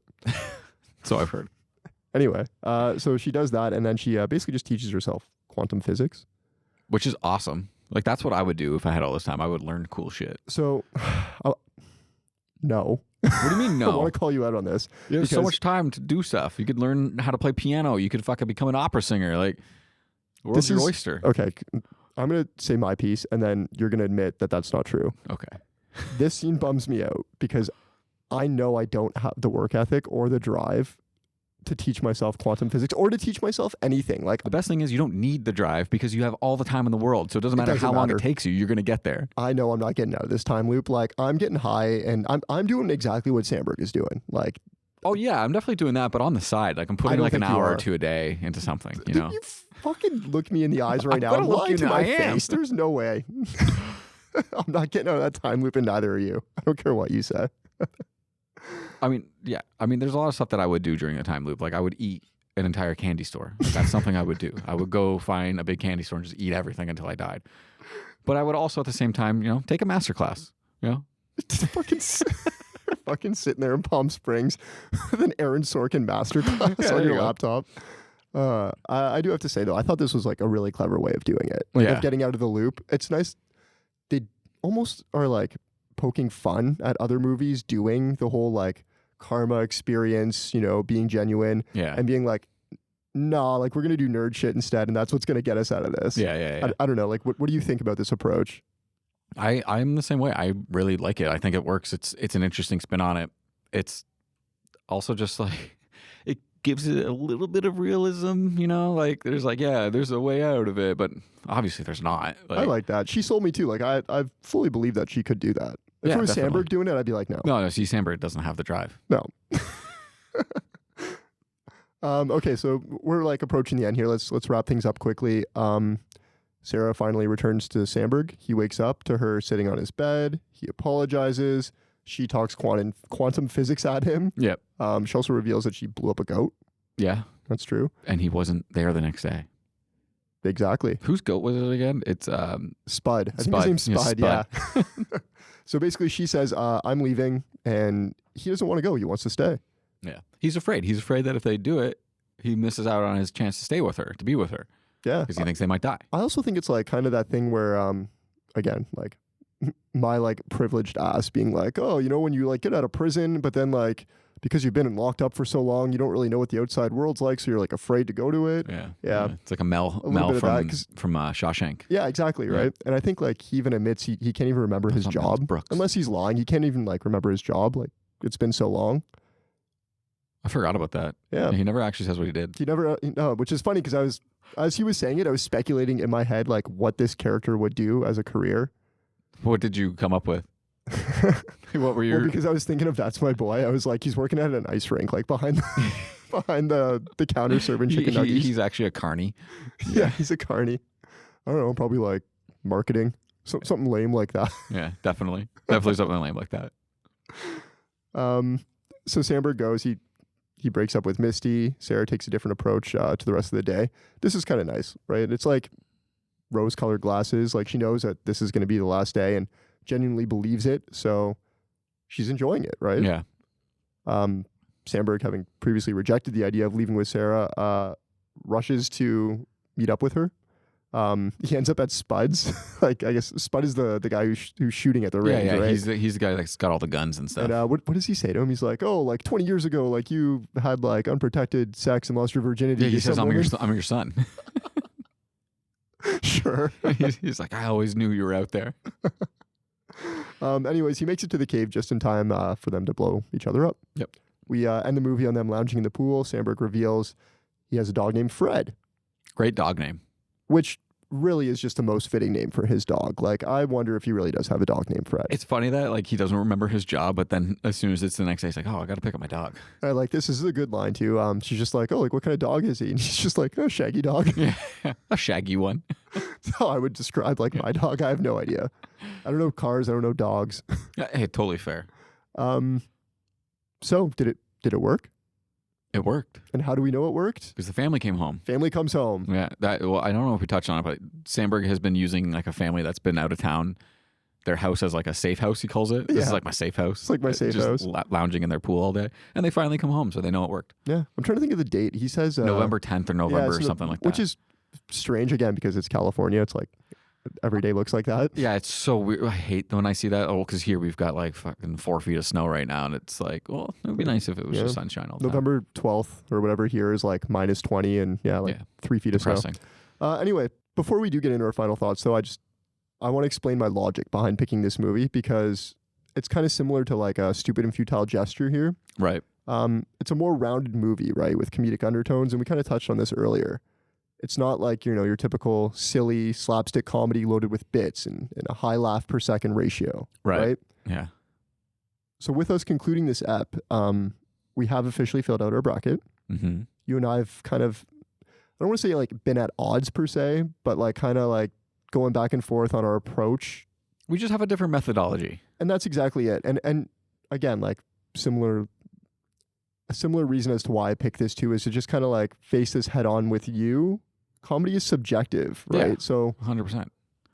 so I've heard. Anyway, so she does that, and then she basically just teaches herself quantum physics, which is awesome. Like that's what I would do if I had all this time. I would learn cool shit. So, no. What do you mean no? I want to call you out on this. You have so much time to do stuff. You could learn how to play piano. You could fucking become an opera singer. Like, world's your oyster. Okay, I'm going to say my piece, and then you're going to admit that that's not true. Okay. This scene bums me out because I know I don't have the work ethic or the drive to teach myself quantum physics or to teach myself anything. Like the best thing is you don't need the drive because you have all the time in the world. So it doesn't matter how long it takes you. You're going to get there. I know I'm not getting out of this time loop. Like I'm getting high and I'm doing exactly what Samberg is doing. Like, oh yeah, I'm definitely doing that, but on the side, like I'm putting like an hour or two a day into something. You know, you fucking look me in the eyes right now. I'm lying to my face. There's no way. I'm not getting out of that time loop, and neither are you. I don't care what you say. I mean, yeah. I mean, there's a lot of stuff that I would do during a time loop. Like I would eat an entire candy store. Like, that's something I would do. I would go find a big candy store and just eat everything until I died. But I would also at the same time, you know, take a master class. You know, fucking sitting there in Palm Springs with an Aaron Sorkin master class on your laptop. I do have to say though, I thought this was like a really clever way of doing it. Like of getting out of the loop. It's nice. They almost are like poking fun at other movies doing the whole like karma experience, you know, being genuine and being like, nah, like we're going to do nerd shit instead. And that's what's going to get us out of this. Yeah. I don't know. Like, what do you think about this approach? I'm the same way. I really like it. I think it works. It's an interesting spin on it. It's also just like, it gives it a little bit of realism, you know, like there's like, yeah, there's a way out of it, but obviously there's not. Like, I like that. She sold me too. Like I fully believe that she could do that. If it was definitely Samberg doing it, I'd be like, no. No, see, Samberg doesn't have the drive. No. Okay, so we're like approaching the end here. Let's wrap things up quickly. Sarah finally returns to Samberg. He wakes up to her sitting on his bed. He apologizes. She talks quantum physics at him. Yep. She also reveals that she blew up a goat. Yeah. That's true. And he wasn't there the next day. Exactly. Whose goat was it again? It's Spud. I think his name's Spud. Yeah. So basically she says, I'm leaving, and he doesn't want to go. He wants to stay. Yeah. He's afraid. He's afraid that if they do it, he misses out on his chance to stay with her, to be with her. Yeah. Because he thinks they might die. I also think it's like kind of that thing where, again, like my like privileged ass being like, oh, you know, when you like get out of prison, but then like, because you've been locked up for so long, you don't really know what the outside world's like, so you're like afraid to go to it. Yeah. It's like a Mel from Shawshank. Yeah, exactly, right? And I think like he even admits he can't even remember his job. Unless he's lying. He can't even like remember his job. Like it's been so long. I forgot about that. Yeah. He never actually says what he did. He never, no, which is funny because as he was saying it, I was speculating in my head like what this character would do as a career. What did you come up with? What were your... Well, because I was thinking of That's My Boy. I was like, he's working at an ice rink, like behind the counter serving chicken nuggets. He's actually a carny. Yeah, he's a carny. I don't know, probably like marketing, something lame like that. Yeah, definitely something lame like that. So Samberg goes. He breaks up with Misty. Sarah takes a different approach to the rest of the day. This is kind of nice, right? It's like rose-colored glasses. Like she knows that this is going to be the last day and genuinely believes it. So she's enjoying it, right? Yeah. Samberg, having previously rejected the idea of leaving with Sarah, rushes to meet up with her. He ends up at Spud's. Like I guess Spud is the guy who's shooting at the range, right? He's the guy that's got all the guns and stuff. And what does he say to him? He's like, oh, like 20 years ago, like you had like unprotected sex and lost your virginity. Yeah, he says, I'm your son. Sure. He's like, I always knew you were out there. Anyways, he makes it to the cave just in time for them to blow each other up. Yep. We end the movie on them lounging in the pool. Samberg reveals he has a dog named Fred. Great dog name. Which really is just the most fitting name for his dog. Like, I wonder if he really does have a dog named Fred. It's funny that like he doesn't remember his job, but then as soon as it's the next day, he's like, "Oh, I got to pick up my dog." I like this. This is a good line too. She's just like, "Oh, like what kind of dog is he?" And he's just like, "Oh, shaggy dog." Yeah, a shaggy one. That's how I would describe like my dog. I have no idea. I don't know cars. I don't know dogs. Yeah, hey, totally fair. So did it work? It worked And how do we know it worked? because the family came home. Family comes home. Yeah, well, I don't know if we touched on it, but Samberg has been using like a family that's been out of town. Their house as like a safe house, he calls it. This is like my safe house. It's like my safe just house. Lounging in their pool all day, and they finally come home, so they know it worked. Yeah, I'm trying to think of the date. He says November 10th or November or something like that. Which is strange again because it's California. It's like every day looks like that. Yeah, it's so weird. I hate when I see that. Oh, because here we've got like fucking 4 feet of snow right now, and it's like, well, it would be nice if it was just sunshine all the time. November 12th or whatever here is like minus 20 and 3 feet of Depressing. snow. Anyway, before we do get into our final thoughts, though, I want to explain my logic behind picking this movie because it's kind of similar to like a Stupid and Futile Gesture here. Right. It's a more rounded movie, right, with comedic undertones, and we kind of touched on this earlier. It's not like, your typical silly slapstick comedy loaded with bits and a high laugh per second ratio. Right. Yeah. So with us concluding this ep, we have officially filled out our bracket. Mm-hmm. You and I have kind of, I don't want to say like been at odds per se, but like kind of like going back and forth on our approach. We just have a different methodology. And that's exactly it. And again, like a similar reason as to why I picked this too is to just kind of like face this head on with you. Comedy is subjective, right? Yeah, so 100%.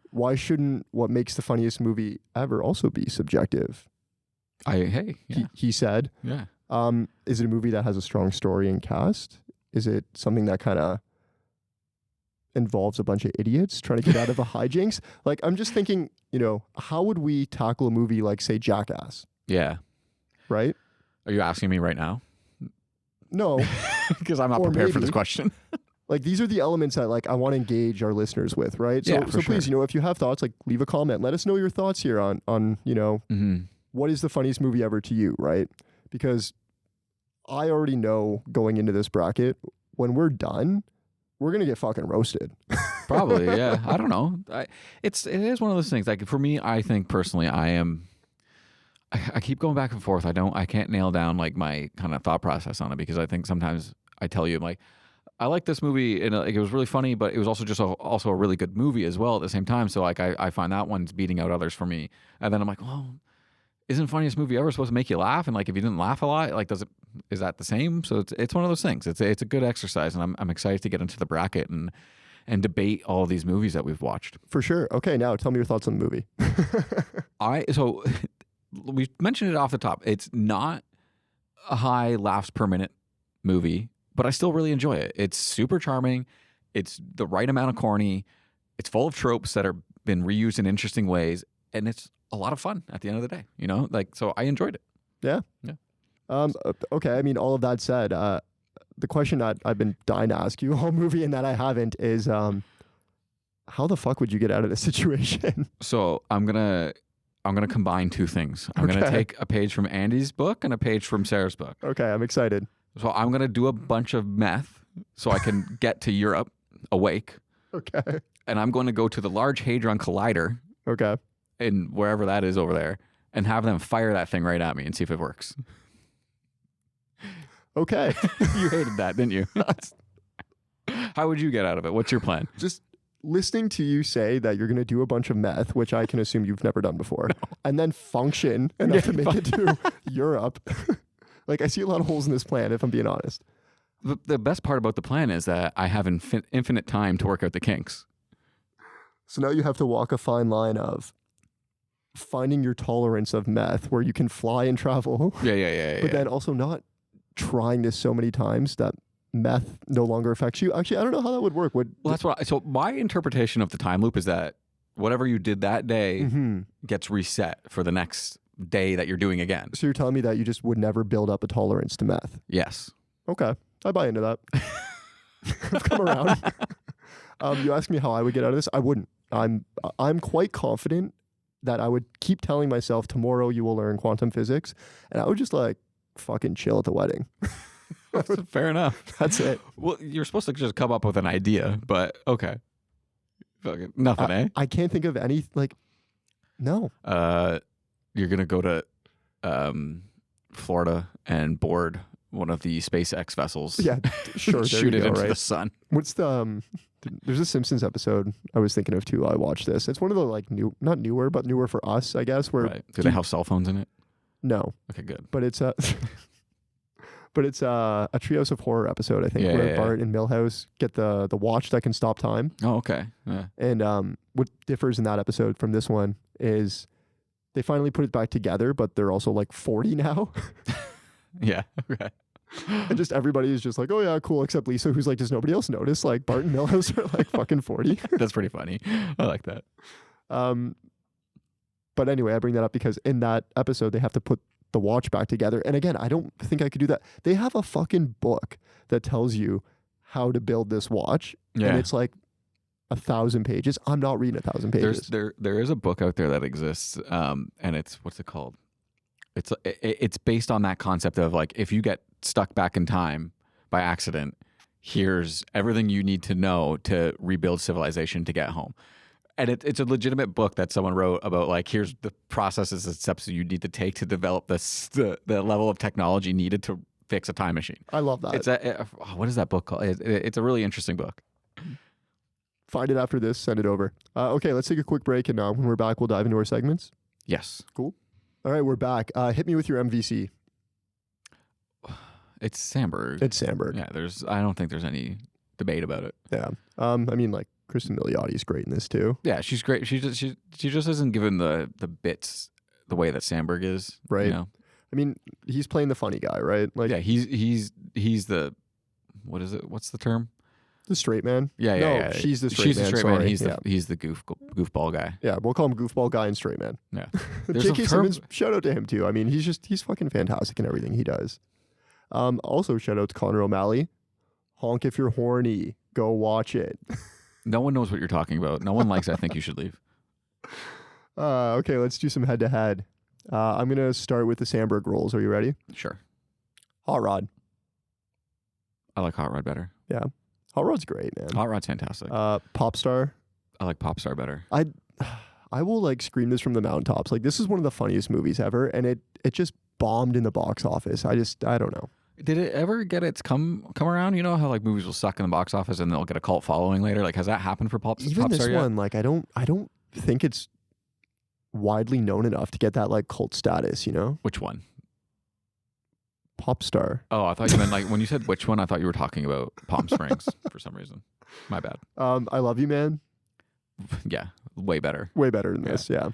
Why shouldn't what makes the funniest movie ever also be subjective? He said. Yeah. Is it a movie that has a strong story and cast? Is it something that kind of involves a bunch of idiots trying to get out of a hijinks? Like, I'm just thinking, how would we tackle a movie like, say, Jackass? Yeah. Right? Are you asking me right now? No. Because I'm not Or prepared for maybe. this question. Like, these are the elements that, like, I want to engage our listeners with, right? So, Yeah, for please, sure. if you have thoughts, like, leave a comment. Let us know your thoughts here on Mm-hmm. what is the funniest movie ever to you, right? Because I already know going into this bracket, when we're done, we're going to get fucking roasted. Probably, yeah. I don't know. It is one of those things. Like, for me, I think personally, I keep going back and forth. I can't nail down like my kind of thought process on it because I think sometimes I tell you, like, I like this movie and like, it was really funny, but it was also just also a really good movie as well at the same time. So like I find that one's beating out others for me. And then I'm like, well, isn't funniest movie ever supposed to make you laugh? And like, if you didn't laugh a lot, like, is that the same? So it's one of those things. It's a good exercise, and I'm excited to get into the bracket and debate all of these movies that we've watched. For sure. Okay, now tell me your thoughts on the movie. So we mentioned it off the top. It's not a high laughs per minute movie, but I still really enjoy it. It's super charming. It's the right amount of corny. It's full of tropes that are been reused in interesting ways, and it's a lot of fun at the end of the day. So I enjoyed it. Yeah. Yeah. Okay. I mean, all of that said, the question that I've been dying to ask you all movie and that I haven't is, how the fuck would you get out of this situation? So I'm gonna combine two things. I'm gonna take a page from Andy's book and a page from Sarah's book. Okay, I'm excited. So I'm gonna do a bunch of meth so I can get to Europe awake. Okay. And I'm going to go to the Large Hadron Collider Okay. in wherever that is over there and have them fire that thing right at me and see if it works. Okay. You hated that, didn't you? How would you get out of it? What's your plan? Just listening to you say that you're going to do a bunch of meth, which I can assume you've never done before, and then function enough to make it to Europe. Like, I see a lot of holes in this plan, if I'm being honest. The best part about the plan is that I have infinite time to work out the kinks. So now you have to walk a fine line of finding your tolerance of meth where you can fly and travel. Yeah. But then also not trying this so many times that meth no longer affects you. Actually, I don't know how that would work. So my interpretation of the time loop is that whatever you did that day gets reset for the next day that you're doing again. So you're telling me that you just would never build up a tolerance to meth? Yes. Okay. I buy into that. I've come around. You asked me how I would get out of this. I wouldn't. I'm quite confident that I would keep telling myself tomorrow you will learn quantum physics, and I would just like fucking chill at the wedding. Fair enough. That's it. Well, you're supposed to just come up with an idea, but okay. Fucking nothing, eh? I can't think of any like. No. You're gonna go to Florida and board one of the SpaceX vessels. Yeah, sure. There Shoot you it go, into right? the sun. What's the there's a Simpsons episode I was thinking of too. I watched this. It's one of the like not newer, but newer for us, I guess. Where Right. Do they have cell phones in it? No, Okay, good. but it's a a Trios of Horror episode. I think Yeah, where yeah. Bart and Milhouse get the watch that can stop time. Oh, okay. Yeah. And what differs in that episode from this one is they finally put it back together, but they're also like 40 now. Yeah. Okay. And just everybody is just like, oh yeah, cool, except Lisa, who's like, does nobody else notice? Like Bart and Milhouse are like fucking 40. That's pretty funny. I like that. But anyway, I bring that up because in that episode they have to put the watch back together. And again, I don't think I could do that. They have a fucking book that tells you how to build this watch. Yeah. And it's like 1,000 pages. I'm not reading 1,000 pages. There is a book out there that exists, and it's what's it called? It's based on that concept of like if you get stuck back in time by accident, here's everything you need to know to rebuild civilization to get home. And it's a legitimate book that someone wrote about like here's the processes and steps that you need to take to develop the level of technology needed to fix a time machine. I love that. What is that book called? It's a really interesting book. Find it after this, send it over. Okay, let's take a quick break, and when we're back, we'll dive into our segments. Yes. Cool. All right, we're back. Hit me with your MVC. It's Samberg. It's Samberg. Yeah, I don't think there's any debate about it. Yeah. I mean, like, Cristin Milioti is great in this too. Yeah, she's great. She just isn't given the bits the way that Samberg is. Right. You know? I mean, he's playing the funny guy, right? Like, Yeah, he's the what is it? What's the term? the straight man. Yeah, No, yeah. she's the straight She's man. the straight Sorry. man. Yeah. He's the goofball guy. Yeah, we'll call him goofball guy and straight man. Yeah. There's J.K. a Simmons, shout out to him too. I mean, he's fucking fantastic in everything he does. Also, shout out to Connor O'Malley. Honk if you're horny. Go watch it. No one knows what you're talking about. No one likes I Think You Should Leave. Okay, let's do some head to head. I'm gonna start with the Samberg rolls. Are you ready? Sure. Hot Rod. I like Hot Rod better. Yeah, Hot Rod's great, man. Hot Rod's fantastic. Pop Star. I like Popstar better. I will like scream this from the mountaintops. Like, this is one of the funniest movies ever, and it just bombed in the box office. I don't know. Did it ever get its come around? You know how like movies will suck in the box office and they'll get a cult following later? Like, has that happened for Even Popstar this yet? one, like, I don't think it's widely known enough to get that like cult status. You know, Which one? Pop Star. Oh, I thought you meant like when you said which one, I thought you were talking about Palm Springs for some reason. My bad. I Love You, Man. Yeah, way better. Way better than this. Yeah.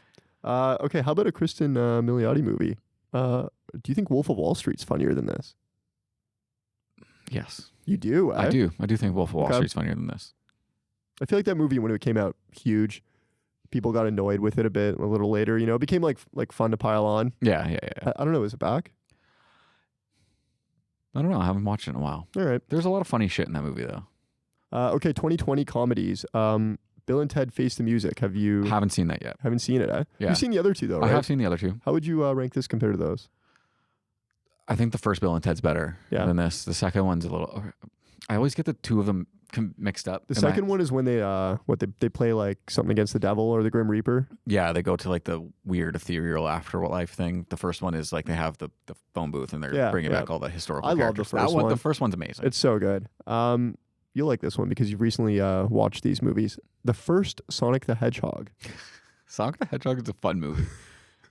Okay, how about a Cristin Milioti movie? Do you think Wolf of Wall Street's funnier than this? Yes, You do. I eh? do. I do think Wolf of Wall Okay. Street's funnier than this. I feel like that movie, when it came out, huge. People got annoyed with it a bit. A little later, you know, it became like fun to pile on. Yeah. I don't know. Is it back? I don't know. I haven't watched it in a while. All right. There's a lot of funny shit in that movie though. Okay. 2020 comedies. Bill and Ted Face the Music. Have you? Haven't seen that yet. Haven't seen it. Eh? Yeah. You've seen the other two though, right? I have seen the other two. How would you rank this compared to those? I think the first Bill and Ted's better Yeah. than this. The second one's a little. I always get the two of them mixed up. The second one is when they play like something against the devil or the Grim Reaper. Yeah, they go to like the weird ethereal afterlife thing. The first one is like they have the phone booth and they're bringing back all the historical I love the characters. first one. The first one's amazing. It's so good. You'll like this one because you've recently watched these movies. The first Sonic the Hedgehog. Sonic the Hedgehog is a fun movie.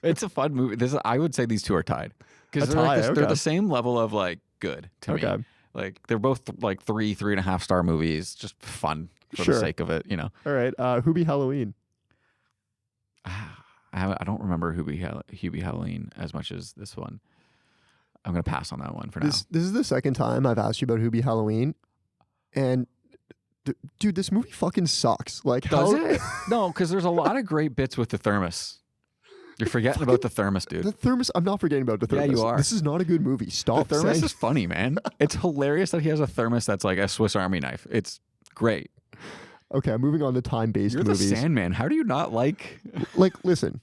It's a fun movie. I would say these two are tied because A they're, like tie, they're okay. the same level of like good to me. Okay. Like they're both like 3.5 star movies, just fun for Sure. the sake of it, you know. All right. Hubie Halloween. I don't remember Hubie Halloween as much as this one. I'm gonna pass on that one for now. This is the second time I've asked you about Hubie Halloween, and dude, this movie fucking sucks. Like, Does how, it? No, because there's a lot of great bits with the thermos. You're forgetting about the thermos, dude. The thermos. I'm not forgetting about the Yeah, thermos. you are. This is not a good movie. The Stop. thermos saying- is funny, man. It's hilarious that he has a thermos that's like a Swiss Army knife. It's great. Okay, I'm moving on to time-based You're movies. the Sandman. How do you not like? Like, listen,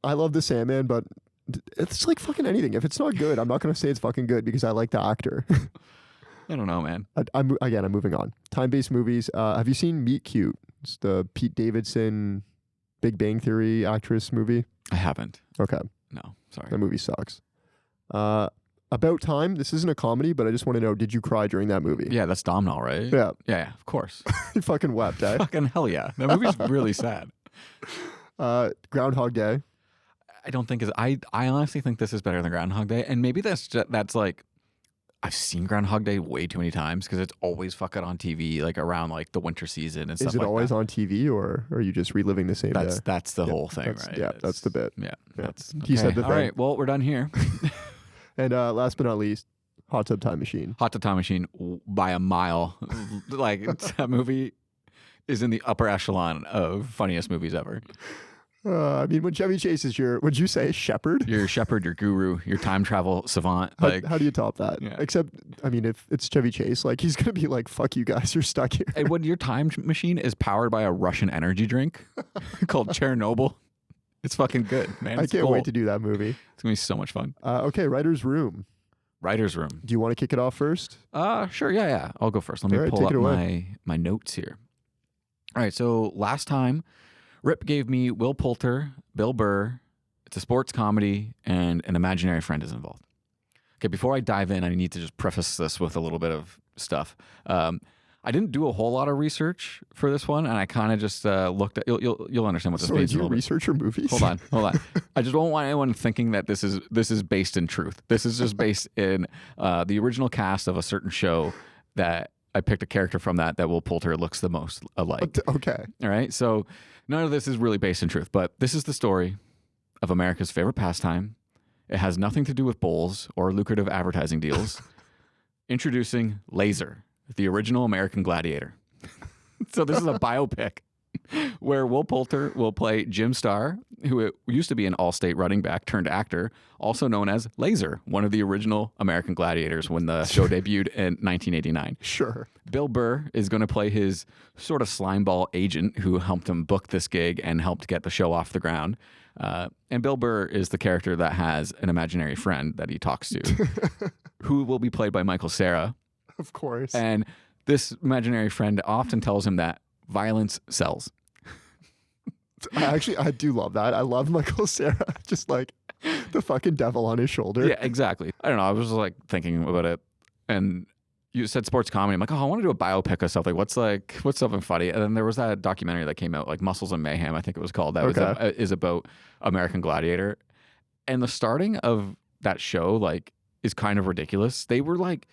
I love the Sandman, but it's like fucking anything. If it's not good, I'm not going to say it's fucking good because I like the actor. I don't know, man. I'm moving on. Time-based movies. Have you seen Meet Cute, It's the Pete Davidson Big Bang Theory actress movie. I haven't. Okay. No, sorry. That movie sucks. About Time. This isn't a comedy, but I just want to know, did you cry during that movie? Yeah, that's Domhnall, right? Yeah. Yeah, of course. You fucking wept, eh? Fucking hell yeah. That movie's really sad. Groundhog Day. I don't think I honestly think this is better than Groundhog Day, and maybe that's like I've seen Groundhog Day way too many times because it's always fucking on TV like around like the winter season and stuff. Is it like always that. on TV, or are you just reliving the same day? That's the whole thing, right? Yeah, that's the bit. Yeah, that's He said the All thing. right, well we're done here. And last but not least, Hot Tub Time Machine. Hot Tub Time Machine by a mile. Like that movie is in the upper echelon of funniest movies ever. I mean, when Chevy Chase is would you say shepherd? Your shepherd, your guru, your time travel savant. How do you top that? Yeah. Except, I mean, if it's Chevy Chase, like he's gonna be like, "Fuck you guys, you're stuck here." And when your time machine is powered by a Russian energy drink called Chernobyl, it's fucking good, man. I can't wait to do that movie. It's gonna be so much fun. Okay, Writer's Room. Writer's Room. Do you want to kick it off first? Sure. Yeah. I'll go first. Let me All right, pull take up it away. my notes here. All right. So last time, Rip gave me Will Poulter, Bill Burr. It's a sports comedy, and an imaginary friend is involved. Okay. Before I dive in, I need to just preface this with a little bit of stuff. I didn't do a whole lot of research for this one, and I kind of just looked at. You'll understand what this Sorry, means. do a you little bit. research your movies? Hold on. I just don't want anyone thinking that this is based in truth. This is just based in the original cast of a certain show that I picked a character from that Will Poulter looks the most alike. Okay. All right. So none of this is really based in truth, but this is the story of America's favorite pastime. It has nothing to do with bowls or lucrative advertising deals. Introducing Laser, the original American Gladiator. So this is a biopic where Will Poulter will play Jim Starr, who used to be an all-state running back turned actor, also known as Laser, one of the original American Gladiators when the show debuted in 1989. Sure. Bill Burr is going to play his sort of slimeball agent who helped him book this gig and helped get the show off the ground. And Bill Burr is the character that has an imaginary friend that he talks to, who will be played by Michael Cera. Of course. And this imaginary friend often tells him that violence sells. I do love that. I love Michael Cera, just like the fucking devil on his shoulder. Yeah, exactly. I don't know. I was just like thinking about it, and you said sports comedy. I'm like, oh, I want to do a biopic of something. What's something funny? And then there was that documentary that came out, like Muscles and Mayhem, I think it was called. That is about American Gladiator, and the starting of that show like is kind of ridiculous. They were like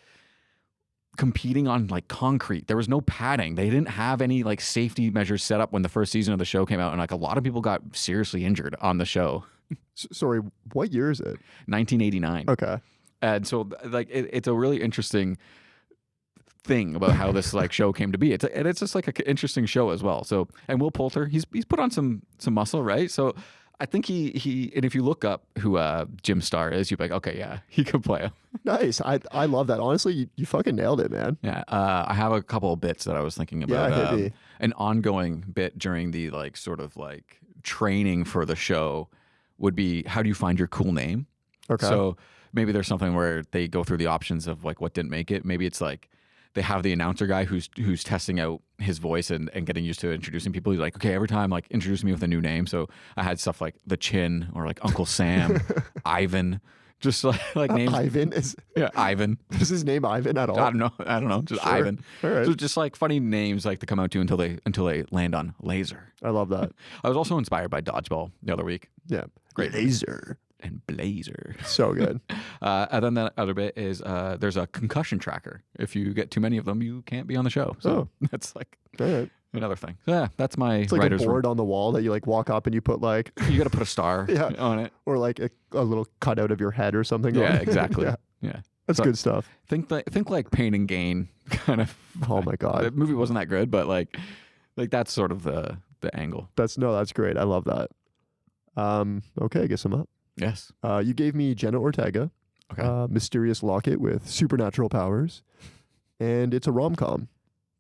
competing on like concrete. There was no padding. They didn't have any like safety measures set up when the first season of the show came out, and like a lot of people got seriously injured on the show. Sorry, what year is it? 1989. Okay. And so like it's a really interesting thing about how this like show came to be. It's just like an interesting show as well. So, and Will Poulter, he's put on some muscle, right? So I think he and if you look up who Jim Starr is, you're like, okay, yeah, he could play him. Nice. I love that. Honestly, you fucking nailed it, man. Yeah. I have a couple of bits that I was thinking about. Yeah, hit me. An ongoing bit during the like sort of like training for the show would be, how do you find your cool name? Okay. So maybe there's something where they go through the options of like what didn't make it. Maybe it's like they have the announcer guy who's testing out his voice and getting used to introducing people. He's like, okay, every time like introduce me with a new name. So I had stuff like the Chin or like Uncle Sam, Ivan, just like names. Ivan is Ivan. Is his name Ivan at all? I don't know. Just Sure. Ivan. All right. So just like funny names like to come out to until they land on Laser. I love that. I was also inspired by Dodgeball the other week. Yeah. Great. Laser. And Blazer. So good. And then the other bit is there's a concussion tracker. If you get too many of them, you can't be on the show. So that's like All right. another thing. So yeah, that's my It's like writer's a board room. on the wall that you like walk up and you put like, You got to put a star Yeah. on it. or like a little cutout of your head or something. Yeah, on it. exactly. Yeah. Yeah. That's So good stuff. Think like Pain and Gain kind of. Oh my God. The movie wasn't that good, but like that's sort of the angle. That's great. I love that. Okay, I guess I'm up. Yes. You gave me Jenna Ortega, Okay. mysterious locket with supernatural powers, and it's a rom-com.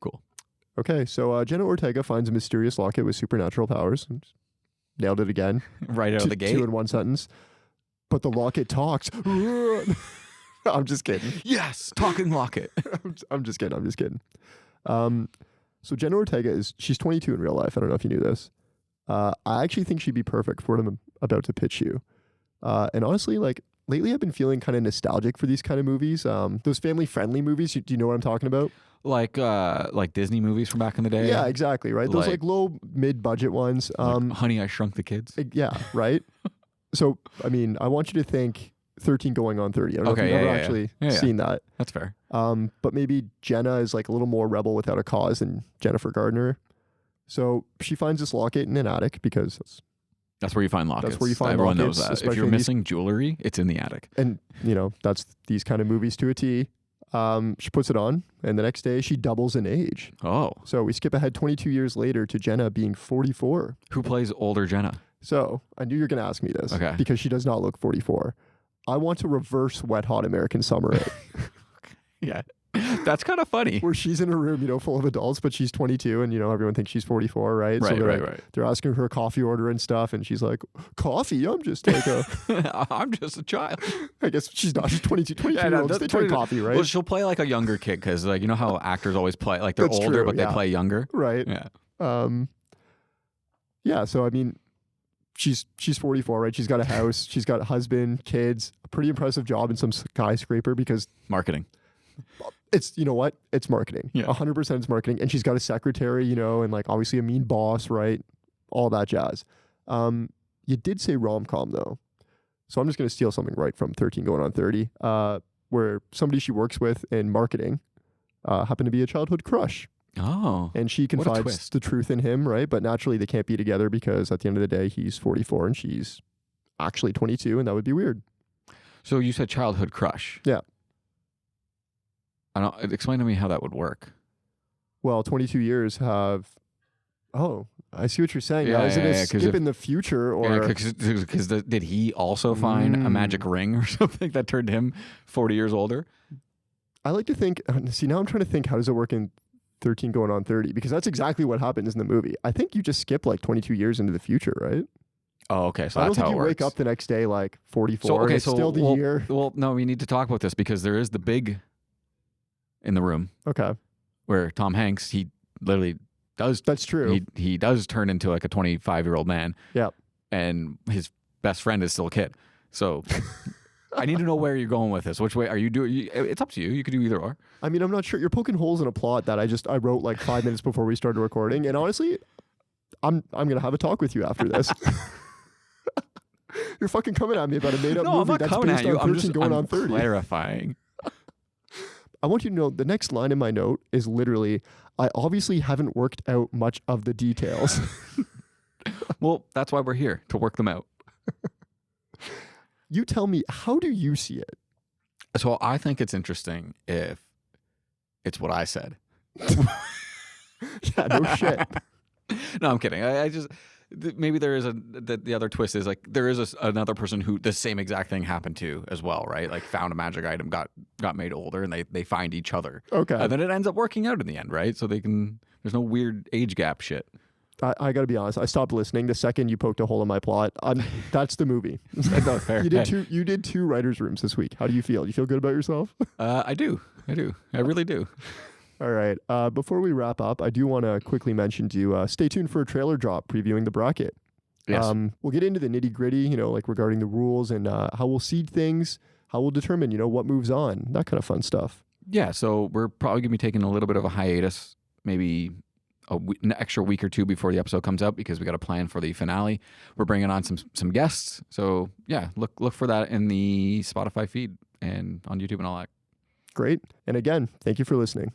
Cool. Okay, so Jenna Ortega finds a mysterious locket with supernatural powers. Nailed it again. Right out of the gate. 2 in one sentence. But the locket talks. I'm just kidding. Yes, talking locket. I'm just kidding. So Jenna Ortega she's 22 in real life. I don't know if you knew this. I actually think she'd be perfect for what I'm about to pitch you. And honestly, like lately I've been feeling kind of nostalgic for these kind of movies. Those family-friendly movies. Do you know what I'm talking about? Like Disney movies from back in the day. Yeah, exactly. Right. Those like low mid-budget ones. Like Honey, I Shrunk the Kids. Yeah. Right. So, I mean, I want you to think 13 going on 30. I don't know if you've ever actually seen that. That's fair. But maybe Jenna is like a little more rebel without a cause than Jennifer Gardner. So she finds this locket in an attic because that's where you find lockets. That's where you find Everyone lockets. knows that. If you're missing jewelry, it's in the attic. And, that's these kind of movies to a T. She puts it on, and the next day she doubles in age. Oh. So we skip ahead 22 years later to Jenna being 44. Who plays older Jenna? So I knew you were going to ask me this. Okay. Because she does not look 44. I want to reverse Wet Hot American Summer it. Yeah. That's kind of funny. Where she's in a room, full of adults, but she's 22 and, everyone thinks she's 44, right? Right, so right. They're asking her a coffee order and stuff. And she's like, coffee? I'm just like I'm just a child. I guess she's not. She's 22, 23-year-olds. They drink coffee, right? Well, she'll play like a younger kid because like, how actors always play, like they're older, but they play younger. Right. Yeah. Yeah. So, I mean, she's 44, right? She's got a house. She's got a husband, kids, a pretty impressive job in some skyscraper because marketing. It's, you know what? It's marketing. Yeah. 100% it's marketing. And she's got a secretary, and like obviously a mean boss, right? All that jazz. You did say rom-com though. So I'm just going to steal something right from 13 going on 30, where somebody she works with in marketing happened to be a childhood crush. Oh. And she confides the truth in him, right? But naturally they can't be together because at the end of the day, he's 44 and she's actually 22, and that would be weird. So you said childhood crush. Yeah. Explain to me how that would work. Well, 22 years have... Oh, I see what you're saying. Yeah, now, is it a skip in the future? Or because did he also find a magic ring or something that turned him 40 years older? I like to think... See, now I'm trying to think, how does it work in 13 going on 30? Because that's exactly what happens in the movie. I think you just skip like 22 years into the future, right? Oh, okay. So I that's don't how think it you works. wake up the next day like 44. So, okay, it's still the year. Well, no, we need to talk about this because there is the big in the room. Okay. Where Tom Hanks, he literally does. That's true. He does turn into like a 25-year-old man. Yeah. And his best friend is still a kid. So I need to know where you're going with this. Which way are you doing? It's up to you. You could do either or. I mean, I'm not sure. You're poking holes in a plot that I wrote like 5 minutes before we started recording. And honestly, I'm going to have a talk with you after this. You're fucking coming at me about a made-up movie I'm not that's coming based at you. on 13 I'm going on 30. clarifying. I want you to know the next line in my note is literally, I obviously haven't worked out much of the details. Well, that's why we're here, to work them out. You tell me, how do you see it? So I think it's interesting if it's what I said. Yeah, no shit. No, I'm kidding. I just... Maybe there is the other twist is like there is another person who the same exact thing happened to as well, right? Like found a magic item, got made older, and they find each other. Okay. And then it ends up working out in the end, right? So there's no weird age gap shit. I got to be honest. I stopped listening the second you poked a hole in my plot. That's the movie. No, fair. You did two writers' rooms this week. How do you feel? Do you feel good about yourself? I do. I really do. All right. Before we wrap up, I do want to quickly mention to you, stay tuned for a trailer drop previewing the bracket. Yes. We'll get into the nitty gritty, like regarding the rules and how we'll seed things, how we'll determine, what moves on, that kind of fun stuff. Yeah. So we're probably going to be taking a little bit of a hiatus, maybe an extra week or two before the episode comes out because we got a plan for the finale. We're bringing on some guests. So yeah, look for that in the Spotify feed and on YouTube and all that. Great. And again, thank you for listening.